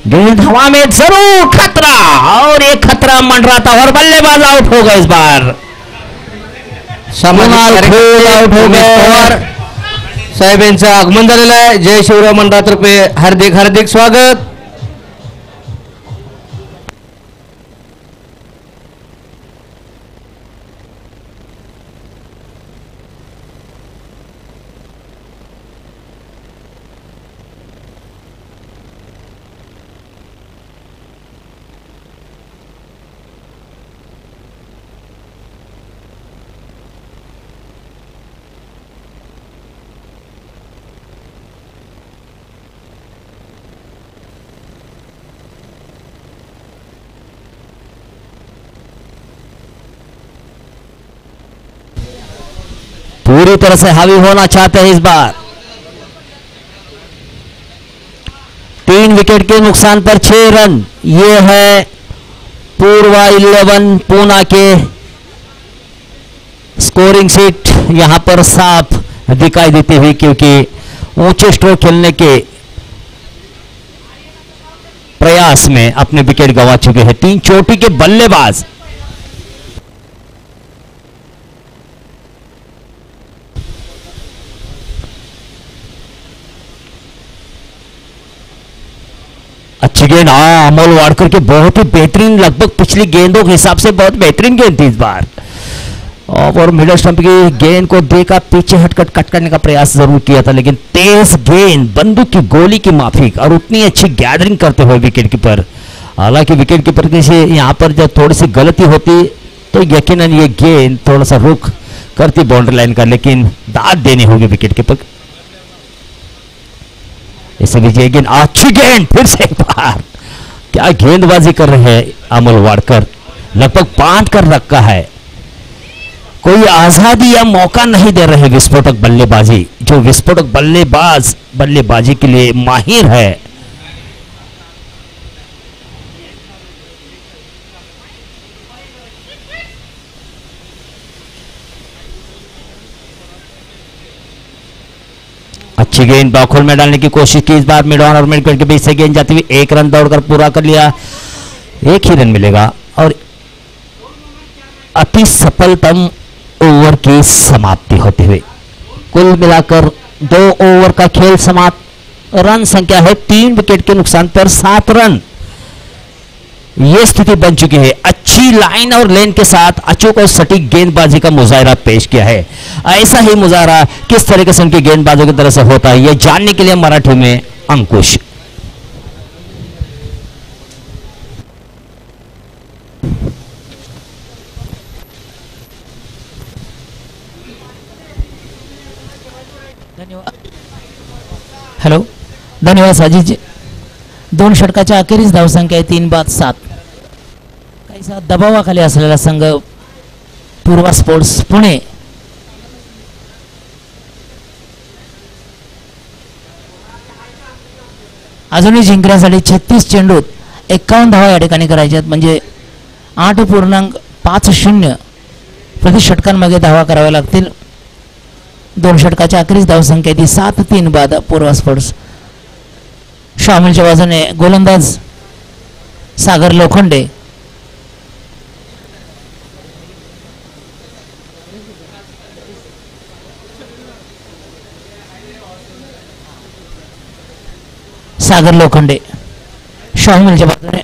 गेंद हवा में जरूर खतरा, और ये खतरा मंडरा था और बल्लेबाज आउट हो गए. इस बार आउट हो गए. साहेब यांचं आगमन झालेलं आहे. जय शिवराय मंडळातर्फे हार्दिक हार्दिक स्वागत. पूरी तरह से हावी होना चाहते हैं इस बार. 3 विकेट के नुकसान पर 6 रन. ये है पूर्वा 11 पूना के स्कोरिंग सीट. यहां पर साफ दिखाई देती हुई क्योंकि ऊंचे स्ट्रोक खेलने के प्रयास में अपने विकेट गंवा चुके हैं 3 चोटी के बल्लेबाज. अच्छी गेंद अमोल वाडकर के बहुत ही बेहतरीन, लगभग पिछली गेंदों के हिसाब से बहुत बेहतरीन गेंद थी इस बार. और मिडल स्टंप की गेंद को देखा पीछे हटकर कट करने का प्रयास जरूर किया था, लेकिन तेज गेंद बंदूक की गोली की माफिक और उतनी अच्छी गैदरिंग करते हुए विकेट कीपर. हालांकि विकेट कीपर से यहां पर जब थोड़ी सी गलती होती तो यकीनन ये गेंद थोड़ा सा रुक करती बाउंड्री लाइन का, लेकिन दाद देनी होगी विकेट कीपर. इसी बीच ये गेंद, अच्छी गेंद फिर से एक बार. क्या गेंदबाजी कर रहे हैं अमोल वाडकर, लगभग बांध कर रखा है. कोई आजादी या मौका नहीं दे रहे विस्फोटक बल्लेबाजी. जो विस्फोटक बल्लेबाज बल्लेबाजी के लिए माहिर है. अच्छी गेंद बॉक्सहोल में डालने की कोशिश की इस बार. मिड ऑन और मिड विकेट के बीच से गेंद जाती हुई 1 रन दौड़कर पूरा कर लिया. 1 ही रन मिलेगा और अति सफलतम ओवर की समाप्ति होती हुई कुल मिलाकर 2 ओवर का खेल समाप्त. रन संख्या है 3 विकेट के नुकसान पर 7 रन. यह स्थिति बन चुकी है. अच्छी अच्छी लाइन और लेन के साथ अचूक और सटीक गेंदबाजी का मुजाहरा पेश किया है। ऐसा ही मुजाहरा किस तरीके से उनकी गेंदबाजों की तरफ से होता है, यह जानने के लिए मराठी में अंकुश। हॅलो, धन्यवाद साजिद. 2 षटकाच्या अखेरीस धावसंख्या आहे 3-7. काहीसा दबावाखाली असलेला संघ पूर्वा स्पोर्ट्स पुणे अजूनही जिंकण्यासाठी 36 चेंडूत 51 धावा या ठिकाणी करायच्या आहेत. म्हणजे 8.50 प्रति षटकांमागे धावा कराव्या लागतील. 2 षटकाच्या अखेरीस धावसंख्या ती 7-3 बाद पूर्वा स्पोर्ट्स. शामिलच्या बाजूने गोलंदाज सागर लोखंडे. सागर लोखंडे शामिलच्या बाजूने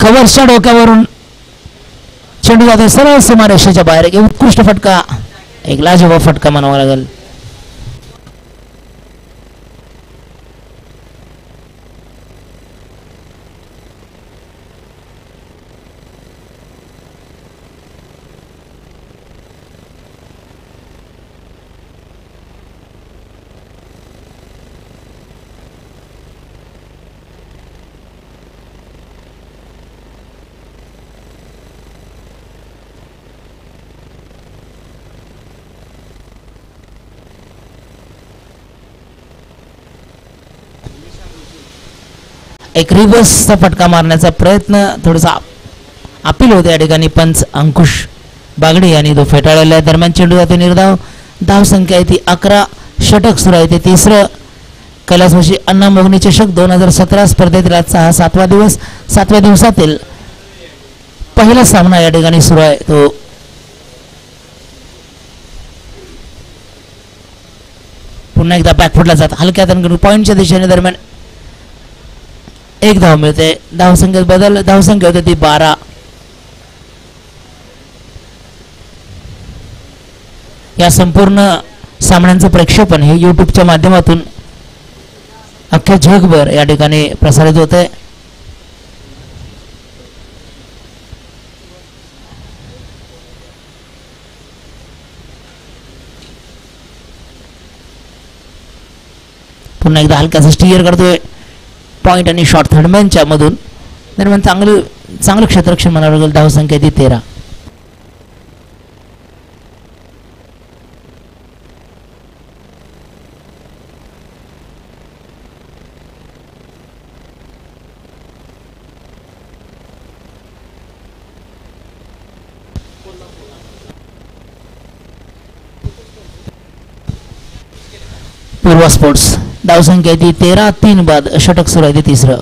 कव्हर्सच्या डोक्यावरून चेंडू जातो सरळ सीमारेषेच्या बाहेर. एक उत्कृष्ट फटका, एक लाजवाब फटका म्हणावा लागेल. एक रिव्हर्सचा फटका मारण्याचा प्रयत्न थोडासा अपील होते या ठिकाणी. पंच अंकुश बागडे यांनी तो फेटाळलेला आहे. दरम्यान चेंडू जातो निर्धाव. धाव संख्या आहे ती 11. षटक सुरू आहे ते 3रं कैलासवासी अण्णा मोगणे चषक 2017 स्पर्धेतील आजचा हा 7वा दिवस. 7व्या दिवसातील पहिला सामना या ठिकाणी सुरू आहे. तो पुन्हा एकदा बॅकफुटला जात हलक्या पॉईंटच्या दिशेने. दरम्यान 1 धाव मिळते. धावसंख्येत बदल. धावसंख्या होते ती 12. या संपूर्ण सामन्यांचं प्रेक्षेपण हे यूट्यूबच्या माध्यमातून अख्ख्या जगभर या ठिकाणी प्रसारित होत आहे. पुन्हा एकदा हलक्याचा स्टीअर करतोय पॉइंट आणि शॉर्ट थर्डमॅनच्या मधून. दरम्यान चांगलं क्षेत्ररक्षण म्हणावं लागेल. धावसंख्या ती 13. पूर्वा स्पोर्ट्स धावसंख्या ती 13. 3 बाद. षटक सुरू आहे ते 3रं.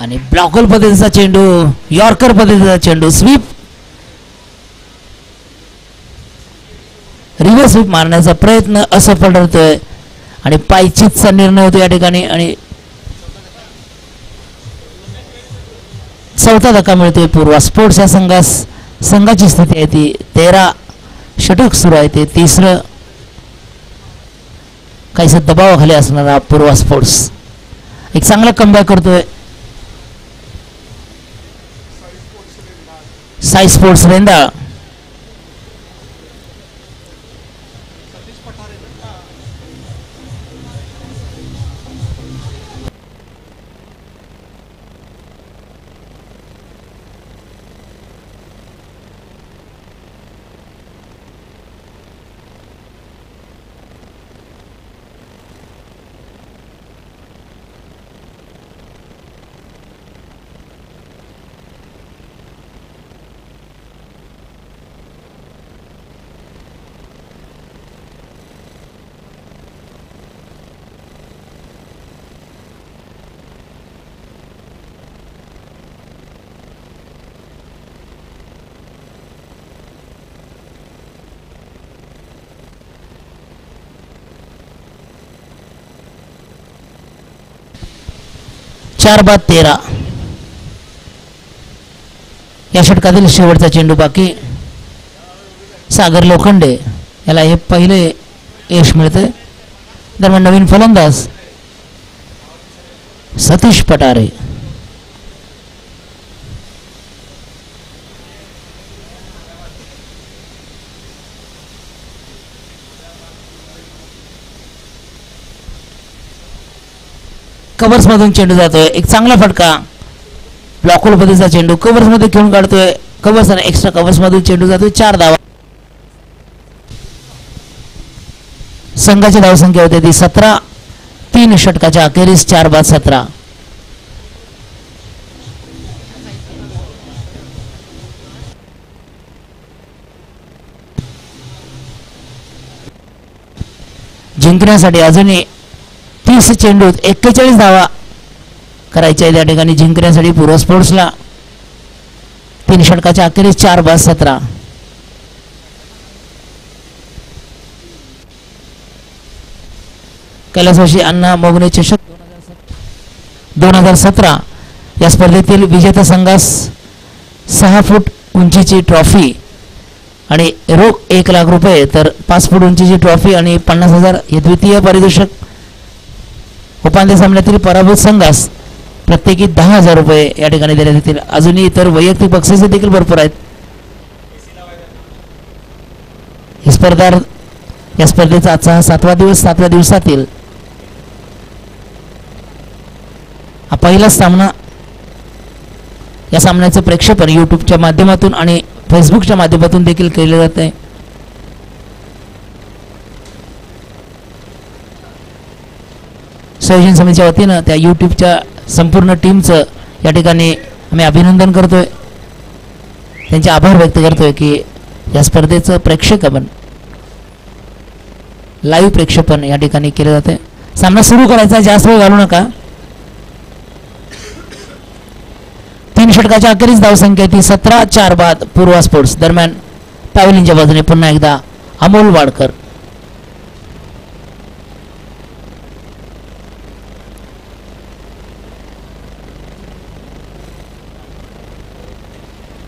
आणि ब्लॉकर पद्धतीचा चेंडू, यॉर्कर पद्धतीचा चेंडू, स्वीप, रिव्हर्स स्वीप मारण्याचा प्रयत्न असफल ठरतोय आणि पायचीतचा निर्णय होतो या ठिकाणी. आणि 4था धक्का मिळतोय पूर्वा स्पोर्ट्स या संघाची स्थिती आहे ती 13. षटक सुरू आहे ते 3रं. काहीसा दबावाखाली असणारा पूर्वा स्पोर्ट्स एक चांगला कमबॅक करतोय. साई स्पोर्ट्स रेंदाळ 4-13. या षटकातील शेवटचा चेंडू बाकी. सागर लोखंडे याला हे पहिले यश मिळते. दरम्यान नवीन फलंदाज सतीश पटारे. कव्हर्स मधून चेंडू जातोय. एक चांगला फटका. ब्लॉकहोल पद्धतीचा चेंडू कव्हर्स मध्ये खेळून काढतोय. कव्हर्स आणि एक्स्ट्रा कव्हर्स मधून चेंडू जातोय. 4 धावा. संघाची धावसंख्या होते ती 17. 3 षटकाच्या अखेरीस 4-17. जिंकण्यासाठी अजूनही 30 चेंडूत 41 धावा करायच्या आहेत. या ठिकाणी जिंकण्यासाठी पूर्व स्पोर्ट्सला 3 षटकाच्या अखेरीस 4-17. कैलासवासी अण्णा मोगणे चषक 2017 या स्पर्धेतील विजेता संघास 6 फूट उंचीची ट्रॉफी आणि रोख 1 लाख रुपये तर 5 फूट उंचीची ट्रॉफी आणि 50,000 हे द्वितीय पारितोषिक. उपांत्य सामन्यातील पराभूत संघास प्रत्येकी 10,000 रुपये या ठिकाणी देण्यात येतील. अजूनही इतर वैयक्तिक बक्षिसे देखील भरपूर आहेत. या स्पर्धेचा आजचा हा 7वा दिवस. 7व्या दिवसातील हा पहिलाच सामना. या सामन्याचं प्रेक्षेपण यूट्यूबच्या माध्यमातून आणि फेसबुकच्या माध्यमातून देखील केले जाते. संयोजन समितीच्या वतीनं त्या यूट्यूबच्या संपूर्ण टीमचं या ठिकाणी आम्ही अभिनंदन करतोय. त्यांचे आभार व्यक्त करतोय की या स्पर्धेचं प्रेक्षेपण लाईव्ह प्रेक्षेपण या ठिकाणी केले जाते. सामना सुरू करायचा. जास्त वेळ घालू नका. 3 षटकाच्या अखेरीस धावसंख्या ती 17-4 बाद पूर्वा स्पोर्ट्स. दरम्यान पॅव्हलिनच्या बाजूने पुन्हा एकदा अमोल वाडकर.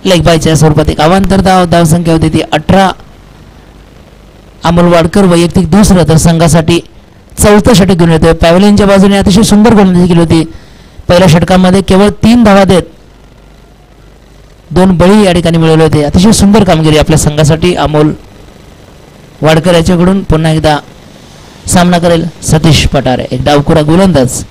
लेग बायच्या स्वरूपात एक अवांतर धावसंख्या होती ती 18. अमोल वाडकर वैयक्तिक दुसरं तर संघासाठी 4थं षटक घेऊन येतोय. पॅव्हलिनच्या बाजूने अतिशय सुंदर गोलंदाजी केली होती. पहिल्या षटकामध्ये केवळ 3 धावा देत 2 बळी या ठिकाणी मिळवले होते. अतिशय सुंदर कामगिरी आपल्या संघासाठी. अमोल वाडकर याच्याकडून पुन्हा एकदा सामना करेल सतीश पटारे. एक डावखुरा गोलंदाज.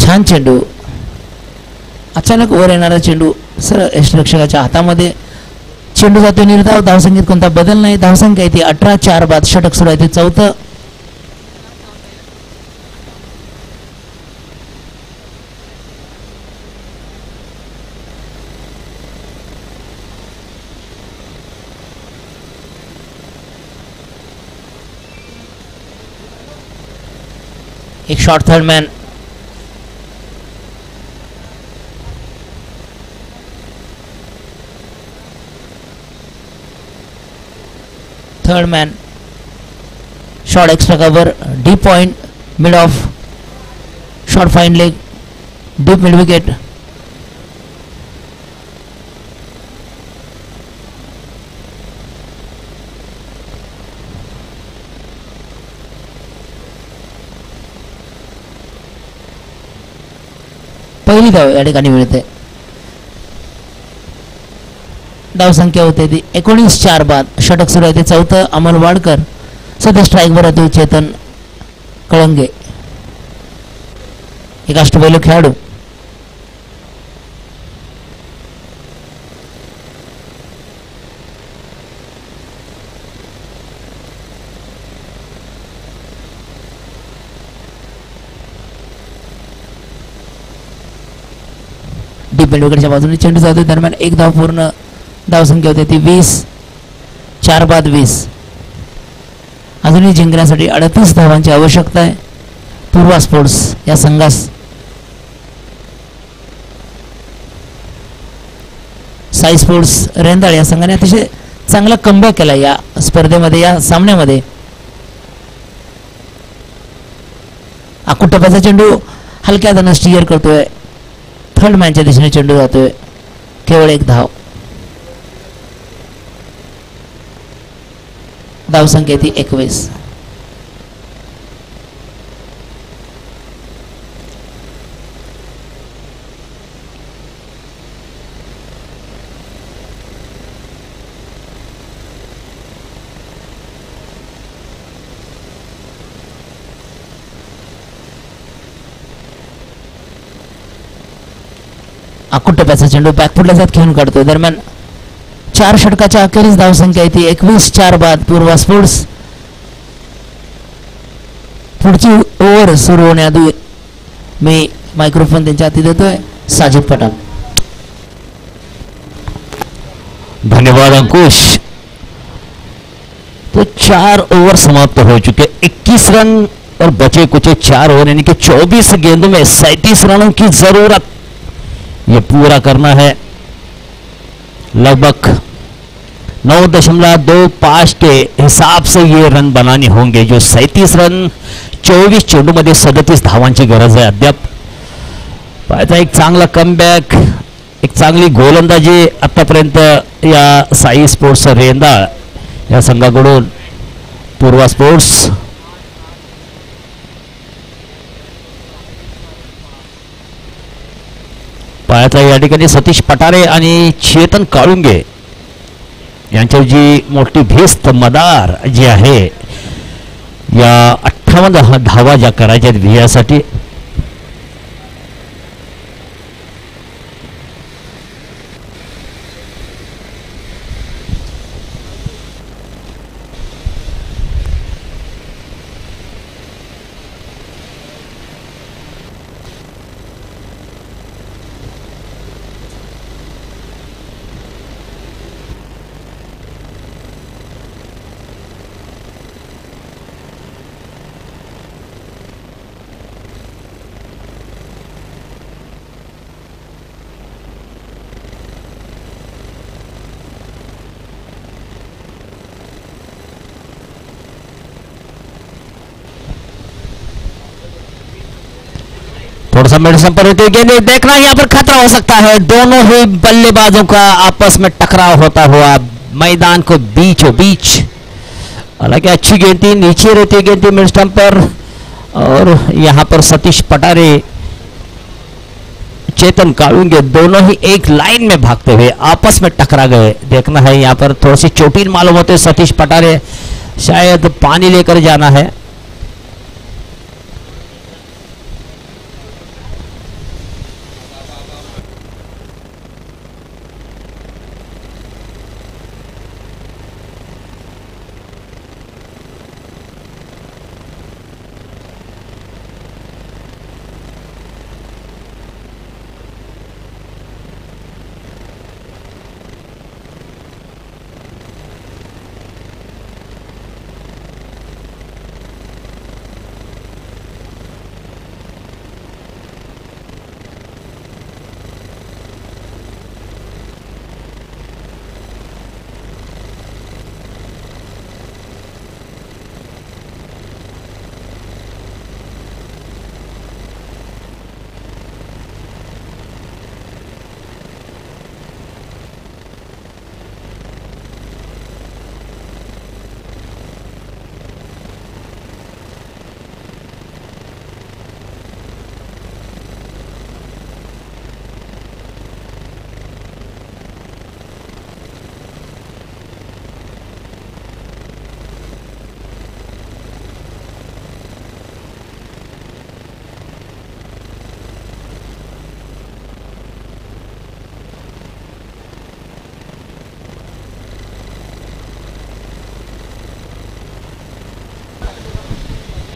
छान चेंडू. अचानक वर येणारा चेंडू सरळ यष्टिरक्षकाच्या हातामध्ये. चेंडू जातो निर्धाव. धावसंख्येत कोणता बदल नाही. धावसंख्या ती 18-4 बाद. षटक सुरू आहे ते 4थं. एक short third man. Third man. Short extra cover. Deep point. Mid of. Short fine leg. Deep mid wicket. पहिली धाव या ठिकाणी मिळते. धावसंख्या होते ती 19-4 बाद. षटक सुरू आहे ते 4थं. अमोल वाडकर. सध्या स्ट्राईकवर होतो चेतन कळंगे. एक अष्टपैलू खेळाडू. डीप विकेटच्या बाजूने चेंडू जातो. दरम्यान एक धाव पूर्ण. धावसंख्या होते ती 20. 4 बाद 20. अजूनही जिंकण्यासाठी 38 धावांची आवश्यकता आहे पूर्वा स्पोर्ट्स या संघास. साई स्पोर्ट्स रेंदाळ या संघाने अतिशय चांगला कमबॅक केला या स्पर्धेमध्ये, या सामन्यामध्ये. टप्प्याचा चेंडू हलक्या हाताने स्टीअर करतोय, थर्ड मॅनच्या दिशेने चेंडू जातोय, केवळ एक धाव. धावसंख्या ती 21. टप्प्याचा चेंडू बॅकफुटला जात खेळून काढतोय. दरम्यान 4 षटकाच्या अखेरीस धावसंख्या ती 21. बाद पूर्वा स्पोर्ट्स. पुढची ओव्हर सुरू होण्याआधी मी मायक्रोफोन त्यांच्या हाती देतोय साजिद पठाण. धन्यवाद अंकुश. तो 4 ओवर समाप्त हो चुके, 21 रन और बचे कुछ 4 ओवर यानी कि 24 गेंदों में 37 रनों की जरूरत ये पूरा करना है. लगभग 9.25 के हिसाब से ये रन बनाने होंगे. जो 37 रन 24 चेंडूमध्ये 37 धावांची गरज आहे अद्याप. पाहता एक चांगला कमबॅक, एक चांगली गोलंदाजी आतापर्यंत या साई स्पोर्ट्स रेंदाळ या संघाकडून. पूर्वा स्पोर्ट्स पाहता या ठिकाणी सतीश पटारे आणि चेतन काळुंगे यांच्यावर जी मोठी भिस्त मदार जी आहे या 58 धावा ज्या करायच्या आहेत विजयासाठी. थोड़ा सा मिड संपर्क होते गेंद देखना, यहाँ पर खतरा हो सकता है. दोनों ही बल्लेबाजों का आपस में टकराव होता हुआ मैदान को बीचों बीच. हालांकि अच्छी गेंद थी, नीचे रहती गेंद थी मिड स्टंप पर, और यहाँ पर सतीश पटारे चेतन काळुंगे दोनों ही एक लाइन में भागते हुए आपस में टकरा गए. देखना है यहाँ पर थोड़ी सी चोटिल मालूम होते सतीश पटारे, शायद पानी लेकर जाना है.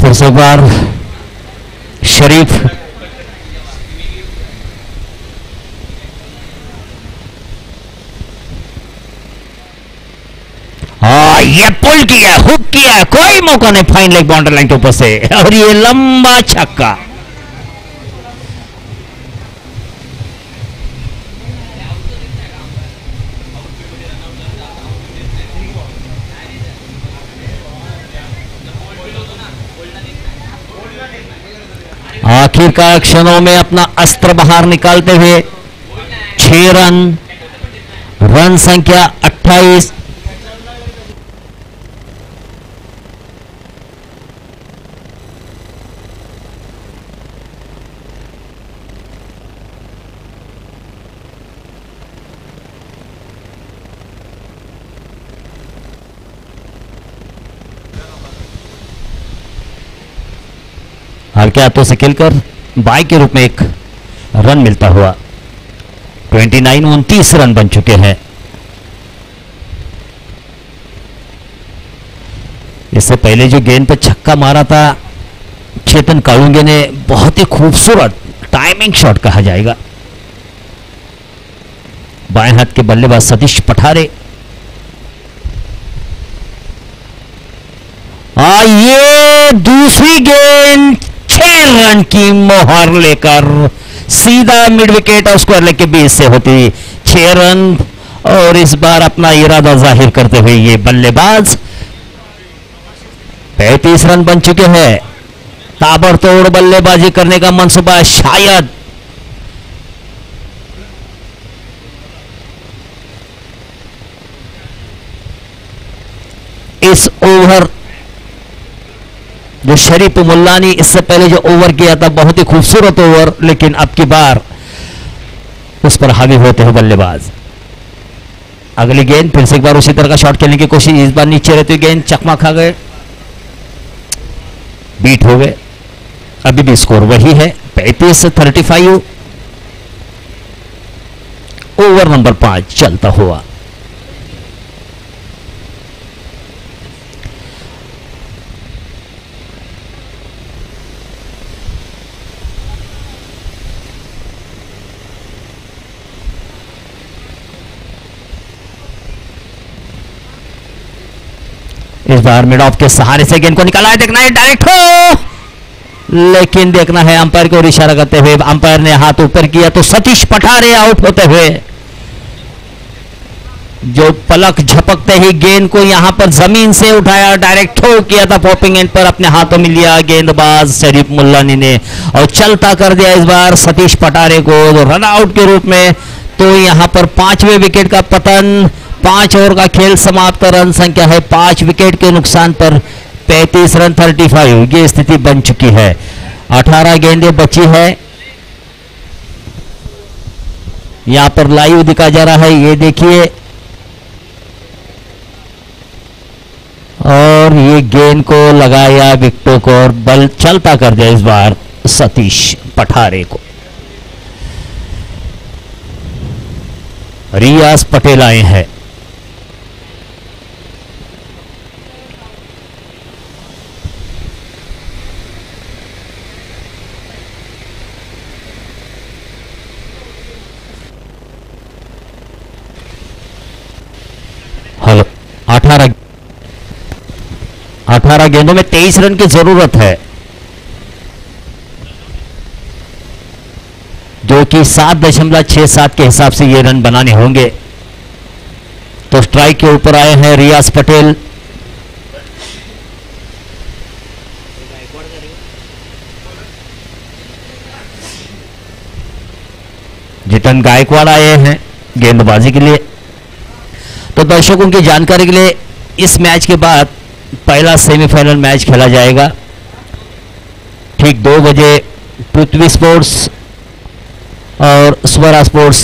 फिर से एक बार शरीफ ये पुल किया, हुक किया, कोई मौका नहीं, फाइन लेग बाउंड्री लाइन के ऊपर से, और ये लंबा छक्का। आखिरकार क्षणों में अपना अस्त्र बाहर निकालते हुए 6 रन, रन संख्या 28। हल्के हाथों से खेलकर बाई के रूप में एक रन मिलता हुआ 29 रन बन चुके हैं। इससे पहले जो गेंद पर छक्का मारा था चेतन कालुंगे ने, बहुत ही खूबसूरत टाइमिंग शॉट कहा जाएगा। बाएं हाथ के बल्लेबाज सतीश पठारे, ये दूसरी गेंद 6 रन की मोहर लेकर सीधा मिड विकेट और स्क्वायर लेग के बीच से होती 6 रन, और इस बार अपना इरादा जाहिर करते हुए ये बल्लेबाज 35 रन बन चुके हैं। ताबड़तोड़ बल्लेबाजी करने का मंसूबा शायद इस ओवर जो शरीफ मुल्लानी इससे पहले जो ओवर किया था, बहुत ही खूबसूरत ओवर, लेकिन अब की बार उस पर हावी होते हैं बल्लेबाज। अगली गेंद फिर से एक बार उसी तरह का शॉट खेलने की कोशिश, इस बार नीचे रहती हुई गेंद चकमा खा गए, बीट हो गए। अभी भी स्कोर वही है 35-35। ओवर नंबर 5 चलता हुआ। इस बार मिड ऑफ के सहारे से गेंद को निकाला है, देखना है डायरेक्ट हो, लेकिन देखना है अंपायर को इशारा करते हुए, अंपायर ने हाथ ऊपर किया तो सतीश पठारे आउट होते हुए, जो पलक झपकते ही गेंद को यहां पर जमीन से उठाया, डायरेक्ट थ्रो किया था पॉपिंग एंड पर, अपने हाथों में लिया गेंदबाज शरीफ मुल्लानी ने और चलता कर दिया इस बार सतीश पठारे को रन आउट के रूप में। तो यहां पर 5वें विकेट का पतन, 5 ओवर का खेल समाप्त, रन संख्या है 5 विकेट के नुकसान पर 35 रन 35, ये स्थिति बन चुकी है। 18 गेंदें बची है, यहां पर लाइव दिखा जा रहा है, ये देखिए, और ये गेंद को लगाया विकेटों को और बल चलता कर दिया इस बार सतीश पठारे को। रियाज पटेल आए हैं। हेलो, 18 गेंदों में 23 रन की जरूरत है, जो कि 7.67 के हिसाब से ये रन बनाने होंगे। तो स्ट्राइक के ऊपर आए हैं रियाज पटेल। जितन गायकवाड़ आए हैं गेंदबाजी के लिए। तो दर्शकों की जानकारी के लिए, इस मैच के बाद पहला सेमीफाइनल मैच खेला जाएगा ठीक 2 बजे पृथ्वी स्पोर्ट्स और स्वरा स्पोर्ट्स,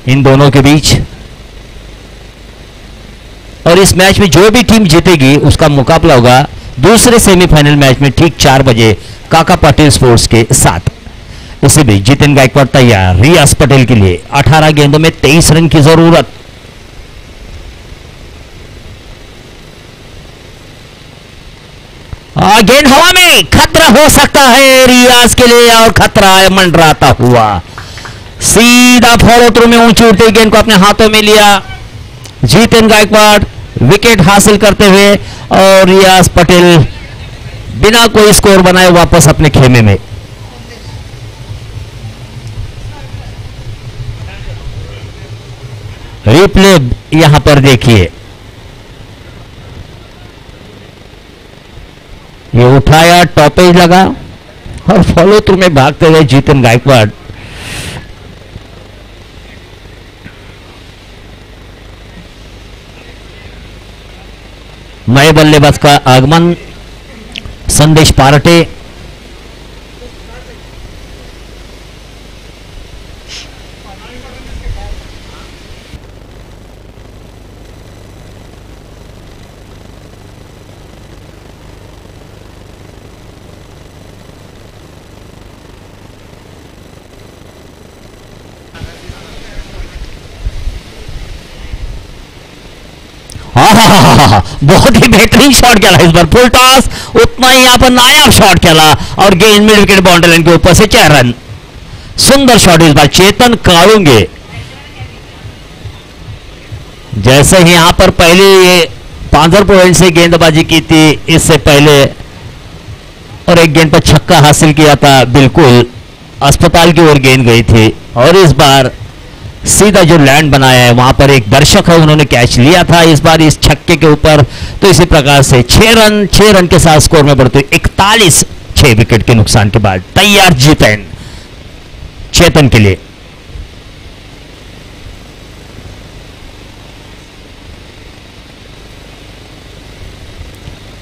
इन दोनों के बीच। और इस मैच में जो भी टीम जीतेगी उसका मुकाबला होगा दूसरे सेमीफाइनल मैच में ठीक 4 बजे काका पाटिल स्पोर्ट्स के साथ। इसी बीच जितेन गायकवाड़ तैयार रियाज पटेल के लिए। 18 गेंदों में 23 रन की जरूरत। गेंद हवा में, खतरा हो सकता है रियाज के लिए, और खतरा मंडराता हुआ सीधा फॉलो थ्रू में ऊंची उड़ती गेंद को अपने हाथों में लिया जितेन गायकवाड़। विकेट हासिल करते हुए और रियाज पटेल बिना कोई स्कोर बनाए वापस अपने खेमे में। रिप्ले यहां पर देखिए, ये उठाया, टॉपेज लगा और फॉलो थ्रू में भागते हुए जीतन गायकवाड़ नए बल्लेबाज का आगमन संदेश पारटे। बहुत ही बेहतरीन शॉट खेला इस बार, फुल टॉस, उतना ही यहां पर नायाब शॉट खेला और गेंद मिड विकेट बाउंड्री लाइन के ऊपर से 4 रन। सुंदर शॉट इस बार चेतन काड़ूंगे। जैसे ही यहां पर पहले ये 5 पॉइंट से गेंदबाजी की थी इससे पहले और एक गेंद पर छक्का हासिल किया था, बिल्कुल अस्पताल की ओर गेंद गई थी। और इस बार सीधा जो लैंड बनाया है वहां पर एक दर्शक है, उन्होंने कैच लिया था इस बार इस छक्के के ऊपर। तो इसी प्रकार से 6 रन के साथ स्कोर में बढ़ते 41, 6 विकेट के नुकसान के बाद तैयार जीतन चेतन के लिए।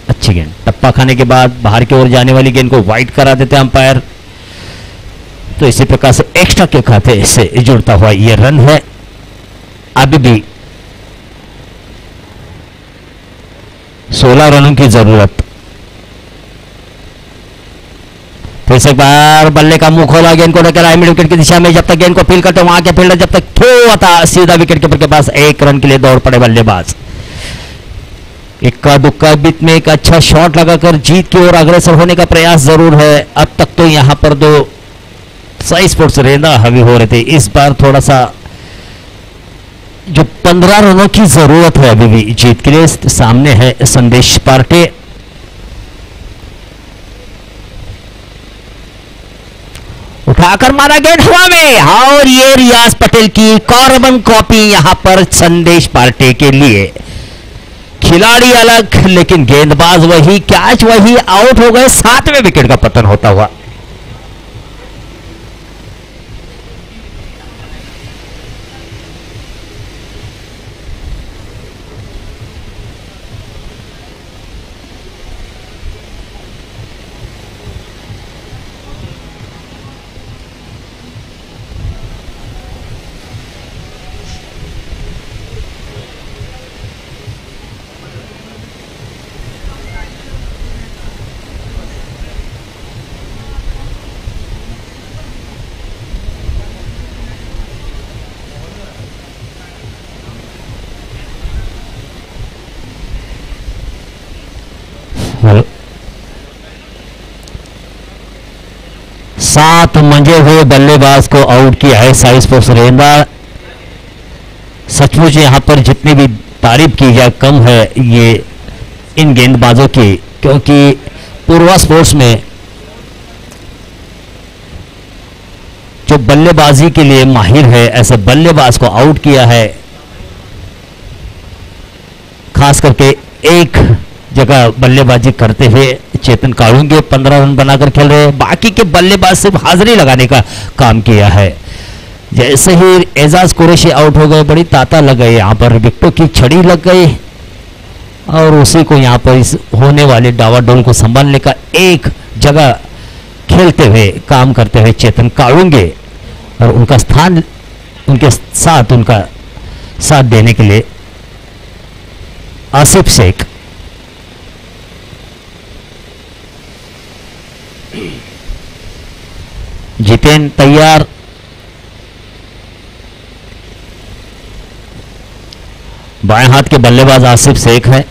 अच्छी गेंद, टप्पा खाने के बाद बाहर की ओर जाने वाली गेंद को वाइड करा देते अंपायर। तो इसी प्रकार से एक्स्ट्रा के खाते से जुड़ता हुआ यह रन है। अभी भी 16 रनों की जरूरत। फिर से एक बार बल्ले का मुंह खोला, गेंद को लेकर आए मिड विकेट की दिशा में। जब तक गेंद को फील करते वहां के फील्डर जब तक थ्रो था सीधा विकेट कीपर के पास, 1 रन के लिए दौड़ पड़े बल्लेबाज। इक्का दुक्का बीच में एक अच्छा शॉट लगाकर जीत की ओर अग्रसर होने का प्रयास जरूर है। अब तक तो यहां पर 2 साई स्पोर्ट्स रेंदा हावी हो रहे थे, इस बार थोड़ा सा जो 15 रनों की जरूरत है अभी भी जीत के लिए। सामने है संदेश पार्टे, उठाकर मारा गेंद हवा में और ये रियाज पटेल की कार्बन कॉपी यहां पर संदेश पार्टे के लिए। खिलाड़ी अलग लेकिन गेंदबाज वही, कैच वही, आउट हो गए, 7वें विकेट का पतन होता हुआ। सात मंजे हुए बल्लेबाज को आउट किया है साई स्पोर्ट्स रेंदा। सचमुच यहां पर जितनी भी तारीफ की जाए कम है ये इन गेंदबाजों की, क्योंकि पूर्वा स्पोर्ट्स में जो बल्लेबाजी के लिए माहिर है ऐसे बल्लेबाज को आउट किया है। खास करके एक जगह बल्लेबाजी करते हुए चेतन काड़ूंगे 15 रन बनाकर खेल रहे हैं, बाकी के बल्लेबाज सिर्फ हाजिरी लगाने का काम किया है। जैसे ही एजाज कुरैशी आउट हो गए बड़ी ताता लग गई, यहां पर विकेटों की छड़ी लग गई और उसी को यहां पर इस होने वाले डावाडोल को संभालने का एक जगह खेलते हुए काम करते हुए चेतन काड़ूंगे और उनका स्थान उनके साथ उनका साथ देने के लिए आसिफ शेख। जितेन तैयार, बाएं हाथ के बल्लेबाज आसिफ शेख है।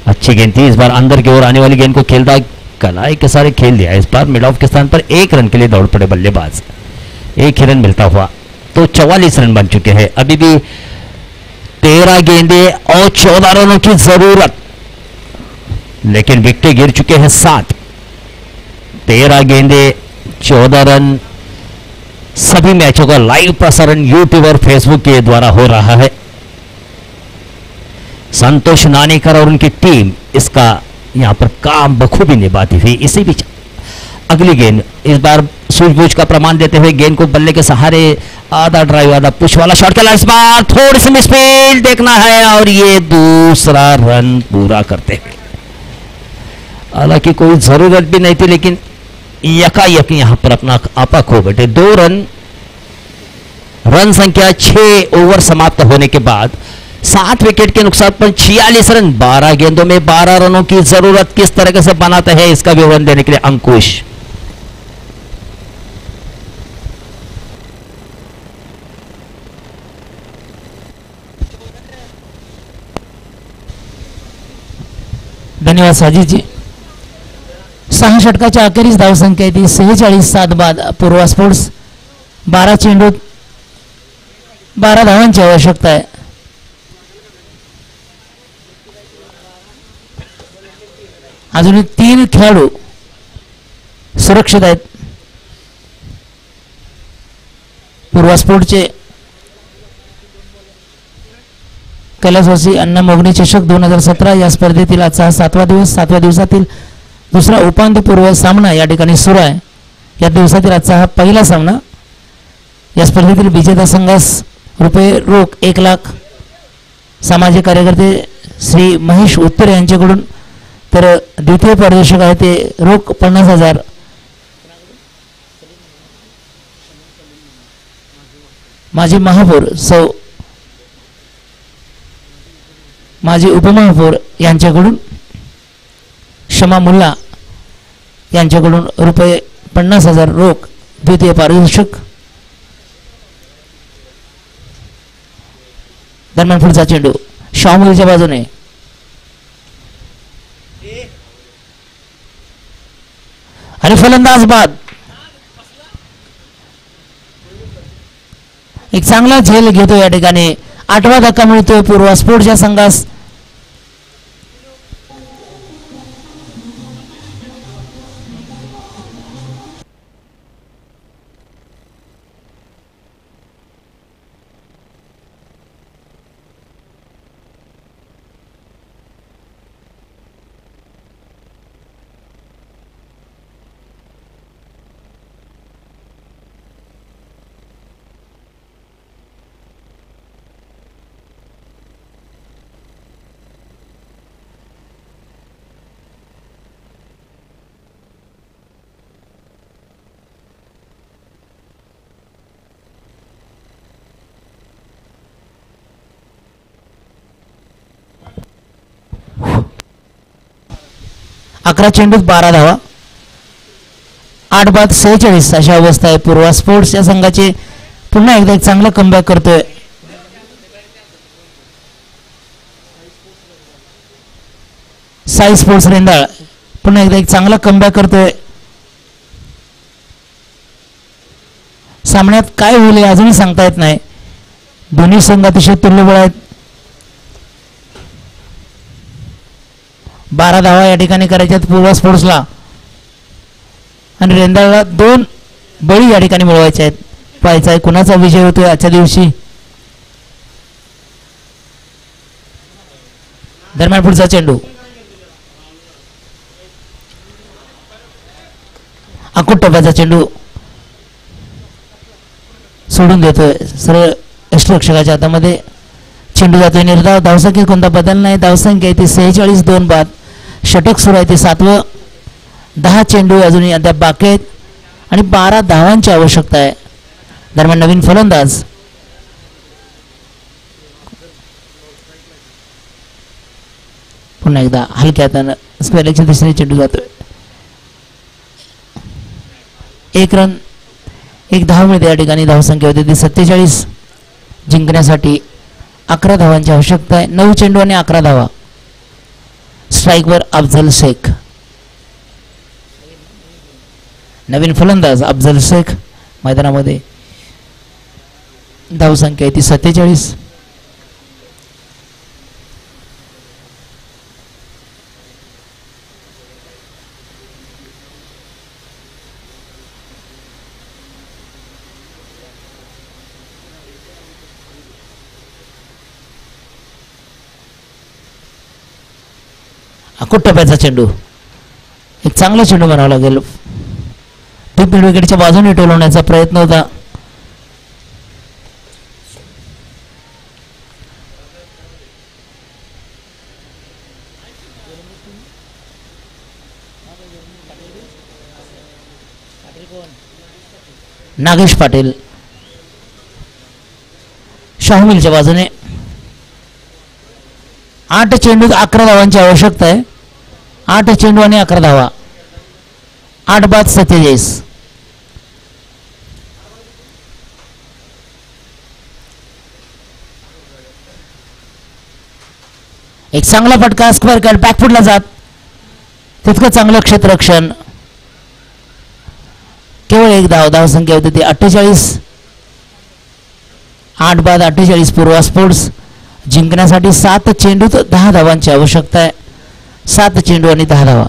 अच्छी गेंद थी, इस बार अंदर की ओर आने वाली गेंद को खेलता कलाई के सारे खेल दिया। इस बार मिड ऑफ के स्थान पर 1 रन के लिए दौड़ पड़े बल्लेबाज, 1 ही रन मिलता हुआ। तो 44 रन बन चुके हैं। अभी भी 13 गेंदे और 14 रनों की जरूरत, लेकिन विकेट गिर चुके हैं 7। 13 गेंदे 14 रन। सभी मैचों का लाइव प्रसारण यूट्यूब और फेसबुक के द्वारा हो रहा है। संतोष नानेकर और उनकी टीम इसका यहां पर काम बखूबी निभाती हुई। इसी बीच अगली गेंद, इस बार सूझबूझ का प्रमाण देते हुए गेंद को बल्ले के सहारे आधा ड्राइव आधा पुश वाला शॉट खेला। इस बार थोड़ी सी मिसफील्ड देखना है और ये दूसरा रन पूरा करते हैं। हालांकि कोई जरूरत भी नहीं थी, लेकिन यकायक यहां पर अपना आपा खो बैठे। 2 रन। रन संख्या 6 ओवर समाप्त होने के बाद 7 विकेट के नुकसान पर 46 रन। 12 गेंदों में 12 रनों की जरूरत किस तरह से बनाते हैं, इसका विवरण देने के लिए अंकुश। धन्यवाद साजिद जी। 6 षटकाच्या अखेरीस धावसंख्या आहे ती 46. 7 बाद पूर्वा स्पोर्ट्स 12 चेंडूत 12 धावांची आवश्यकता आहे। अजूनही 3 खेळाडू सुरक्षित आहेत। पूर्वा स्पोर्टचे कैलासवासी अण्णा मोगणे चषक 2017 या स्पर्धेतील आजचा हा 7वा दिवस। 7व्या दिवसातील दुसरा उपांत्यपूर्व सामना या ठिकाणी सुरू आहे। या दिवसातील आजचा हा पहिला सामना। या स्पर्धेतील विजेता संघास रुपये रोख 1 लाख, सामाजिक कार्यकर्ते श्री महेश उत्तरे यांच्याकडून, तर द्वितीय पारितोषिक आहे ते रोख 50,000। माजी महापौर माजी उपमहापौर यांच्याकडून शमा मुल्ला यांच्याकडून रुपये 50,000 रोख द्वितीय पारितोषिक। दरम्यान पुढचा चेंडू शामुलीच्या बाजूने, आणि फलंदाज बाद। एक चांगला झेल घेतो या ठिकाणी। 8वा धक्का मिळतोय पूर्वा स्पोर्ट्सच्या संघास। अकरा चेंडूत 12 धावा, 8 बाद 46 अशा अवस्था आहे। पूर्वा स्पोर्ट्स या संघाचे पुन्हा एकदा एक चांगला कमबॅक करतोय। साई स्पोर्ट्स रेंदाळ पुन्हा एकदा एक चांगला कमबॅक करतोय। सामन्यात काय होईल हे अजूनही सांगता येत नाही। दोन्ही संघ अतिशय तुल्यबळ आहेत। 12 धावा या ठिकाणी करायच्यात पूर्वा स्पोर्ट्सला, आणि रेंदाळला 2 बळी या ठिकाणी मिळवायचे आहेत। पाहायचा आहे कुणाचा विजय होतोय आजच्या दिवशी। दरम्यान पुढचा चेंडू अकुट टप्प्याचा चेंडू सोडून देतोय सरळ यष्टरक्षकाच्या हातामध्ये। चेंडू जातोय निर्धाव। धावसंख्येत कोणता बदल नाही। धावसंख्या आहे ती 46, 2 बाद। षटक सुरू आहे ते 7वं। 10 चेंडू अजूनही अद्याप बाकी आहेत आणि 12 धावांची आवश्यकता आहे। दरम्यान नवीन फलंदाज पुन्हा एकदा हलक्या हातानं स्क्वेअरच्या दिशेने चेंडू जातोय। 1 रन 1 धाव मिळते या ठिकाणी। धावसंख्या होती ती 47। जिंकण्यासाठी 11 धावांची आवश्यकता आहे। 9 चेंडू आणि 11 धावा। स्ट्राईकवर अफजल शेख। नवीन फलंदाज अफजल शेख मैदानामध्ये। धावसंख्या आहे ती 47. अकोट टप्प्याचा चेंडू, एक चांगला चेंडू म्हणावा लागेल. टिप मिड विकेटच्या बाजूने टोलवण्याचा प्रयत्न होता. नागेश पाटील शाहू मिलच्या बाजूने. 8 चेंडूत 11 धावांची आवश्यकता आहे. 8 चेंडू आणि 11 धावा. 8 बाद 47. एक चांगला फटका, स्क्वेअर कट, बॅकफुटला जात, तितकं चांगलं क्षेत्ररक्षण. केवळ एक धाव. धावसंख्या होती ती 48. 8 बाद 48. पूर्वा स्पोर्ट्स जिंकण्यासाठी 7 चेंडूत 10 धावांची आवश्यकता आहे. 7 चेंडू आणि 10 धावा.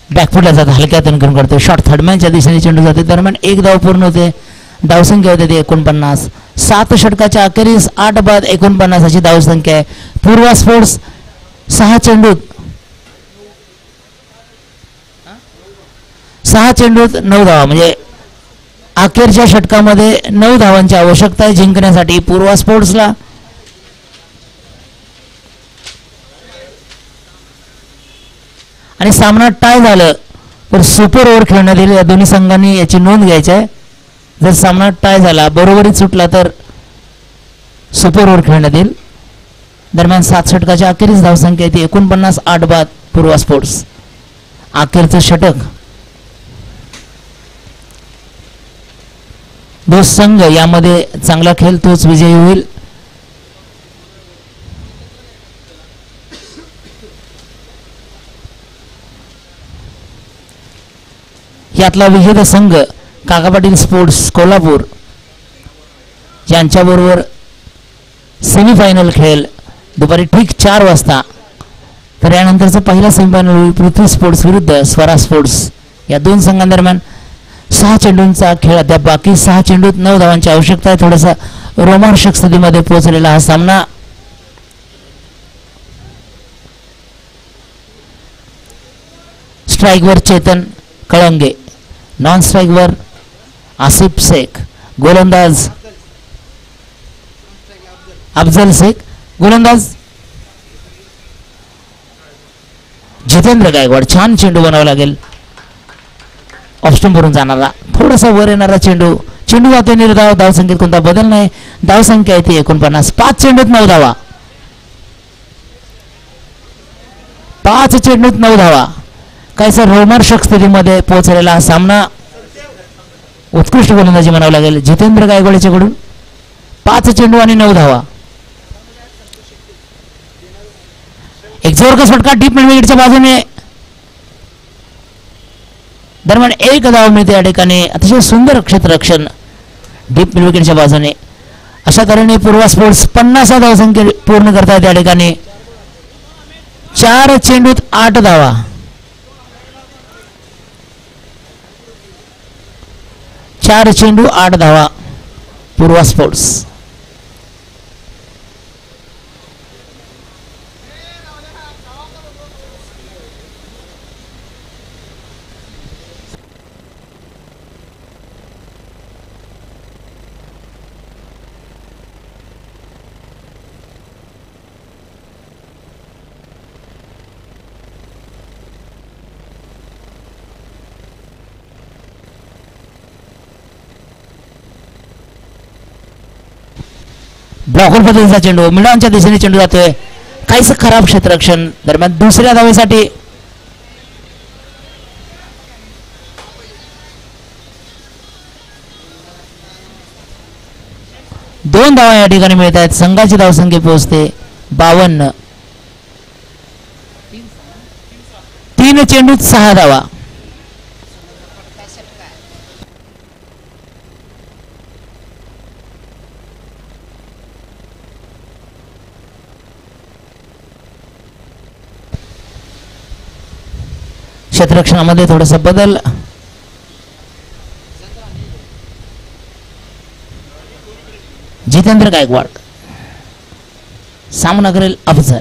बॅकफुटला जात, हलक्या तणकन करतो. शॉट थर्डमॅनच्या दिशेने चेंडू जाते. दरम्यान एक धाव पूर्ण होते. धावसंख्या होते ती 49. 7 षटकाच्या अखेरीस 8 बाद 49 अशी धावसंख्या आहे. पूर्वा स्पोर्ट्स 6 चेंडूत 9 धावा, म्हणजे अखेरच्या षटकामध्ये 9 धावांची आवश्यकता आहे जिंकण्यासाठी पूर्वा स्पोर्ट्सला. आणि सामना टाय झालं तर सुपर ओव्हर खेळण्यात येईल. या दोन्ही संघांनी याची नोंद घ्यायची आहे. जर सामना टाय झाला, बरोबरीत सुटला तर सुपर ओव्हर खेळण्यात येईल. दरम्यान 7 षटकाच्या अखेरीस धावसंख्या ती 49. 8 बाद पूर्वा स्पोर्ट्स. अखेरचं षटक. जो संघ यामध्ये चांगला खेळ तोच विजयी होईल. यातला विजेता संघ काका पाटील स्पोर्ट्स कोल्हापूर यांच्याबरोबर सेमीफायनल खेळ दुपारी ठीक 4 वाजता. तर यानंतरचा पहिला सेमीफायनल होईल पृथ्वी स्पोर्ट्स विरुद्ध स्वरा स्पोर्ट्स. या दोन संघांदरम्यान 6 चेंडूंचा खेळ अद्याप बाकी. 6 चेंडूत 9 धावांची आवश्यकता आहे. थोडासा रोमांचक स्थितीमध्ये पोहोचलेला हा सामना. स्ट्राईकवर चेतन कळंगे, नॉन स्ट्राईकवर आसिफ शेख, गोलंदाज अफजल शेख, गोलंदाज जितेंद्र गायकवाड. छान चेंडू बनावा लागेल. ऑफस्टंप वरून जाणारा, थोडासा वर येणारा चेंडू. चेंडू जातो निर्धाव. धावसंख्येत कोणता बदल नाही. धावसंख्या आहे ती 49. 5 चेंडूत 9 धावा. 5 चेंडूत 9 धावा. काहीसा रोमांचक स्थितीमध्ये पोहोचलेला हा सामना. उत्कृष्ट गोलंदाजी म्हणावं लागेल जितेंद्र गायकवाड याच्याकडून. 5 चेंडू आणि 9 धावा. एक जोरकस फटका डीप मिड विकेटच्या बाजूने. दरम्यान 1 धाव मिळते या ठिकाणी. अतिशय सुंदर क्षेत्ररक्षण डीप मिड विकेटच्या बाजूने. अशा तऱ्हेने पूर्वा स्पोर्ट्स 50 धावसंख्या पूर्ण करतायत या ठिकाणी. 4 चेंडूत 8 धावा. 4 चेंडू 8 धावा पूर्वा स्पोर्ट्स. ब्लॉकर पद्धतीचा चेंडू मिडॉनच्या दिशेने चेंडू जातोय. काहीच खराब क्षेत्ररक्षण. दरम्यान दुसऱ्या धावेसाठी 2 धावा या ठिकाणी मिळत आहेत. संघाची धावसंख्या पोहोचते 52. 3 चेंडूत 6 धावा. क्षेत्ररक्षणामध्ये थोडासा बदल. जितेंद्र गायकवाड सामना करेल अफजल.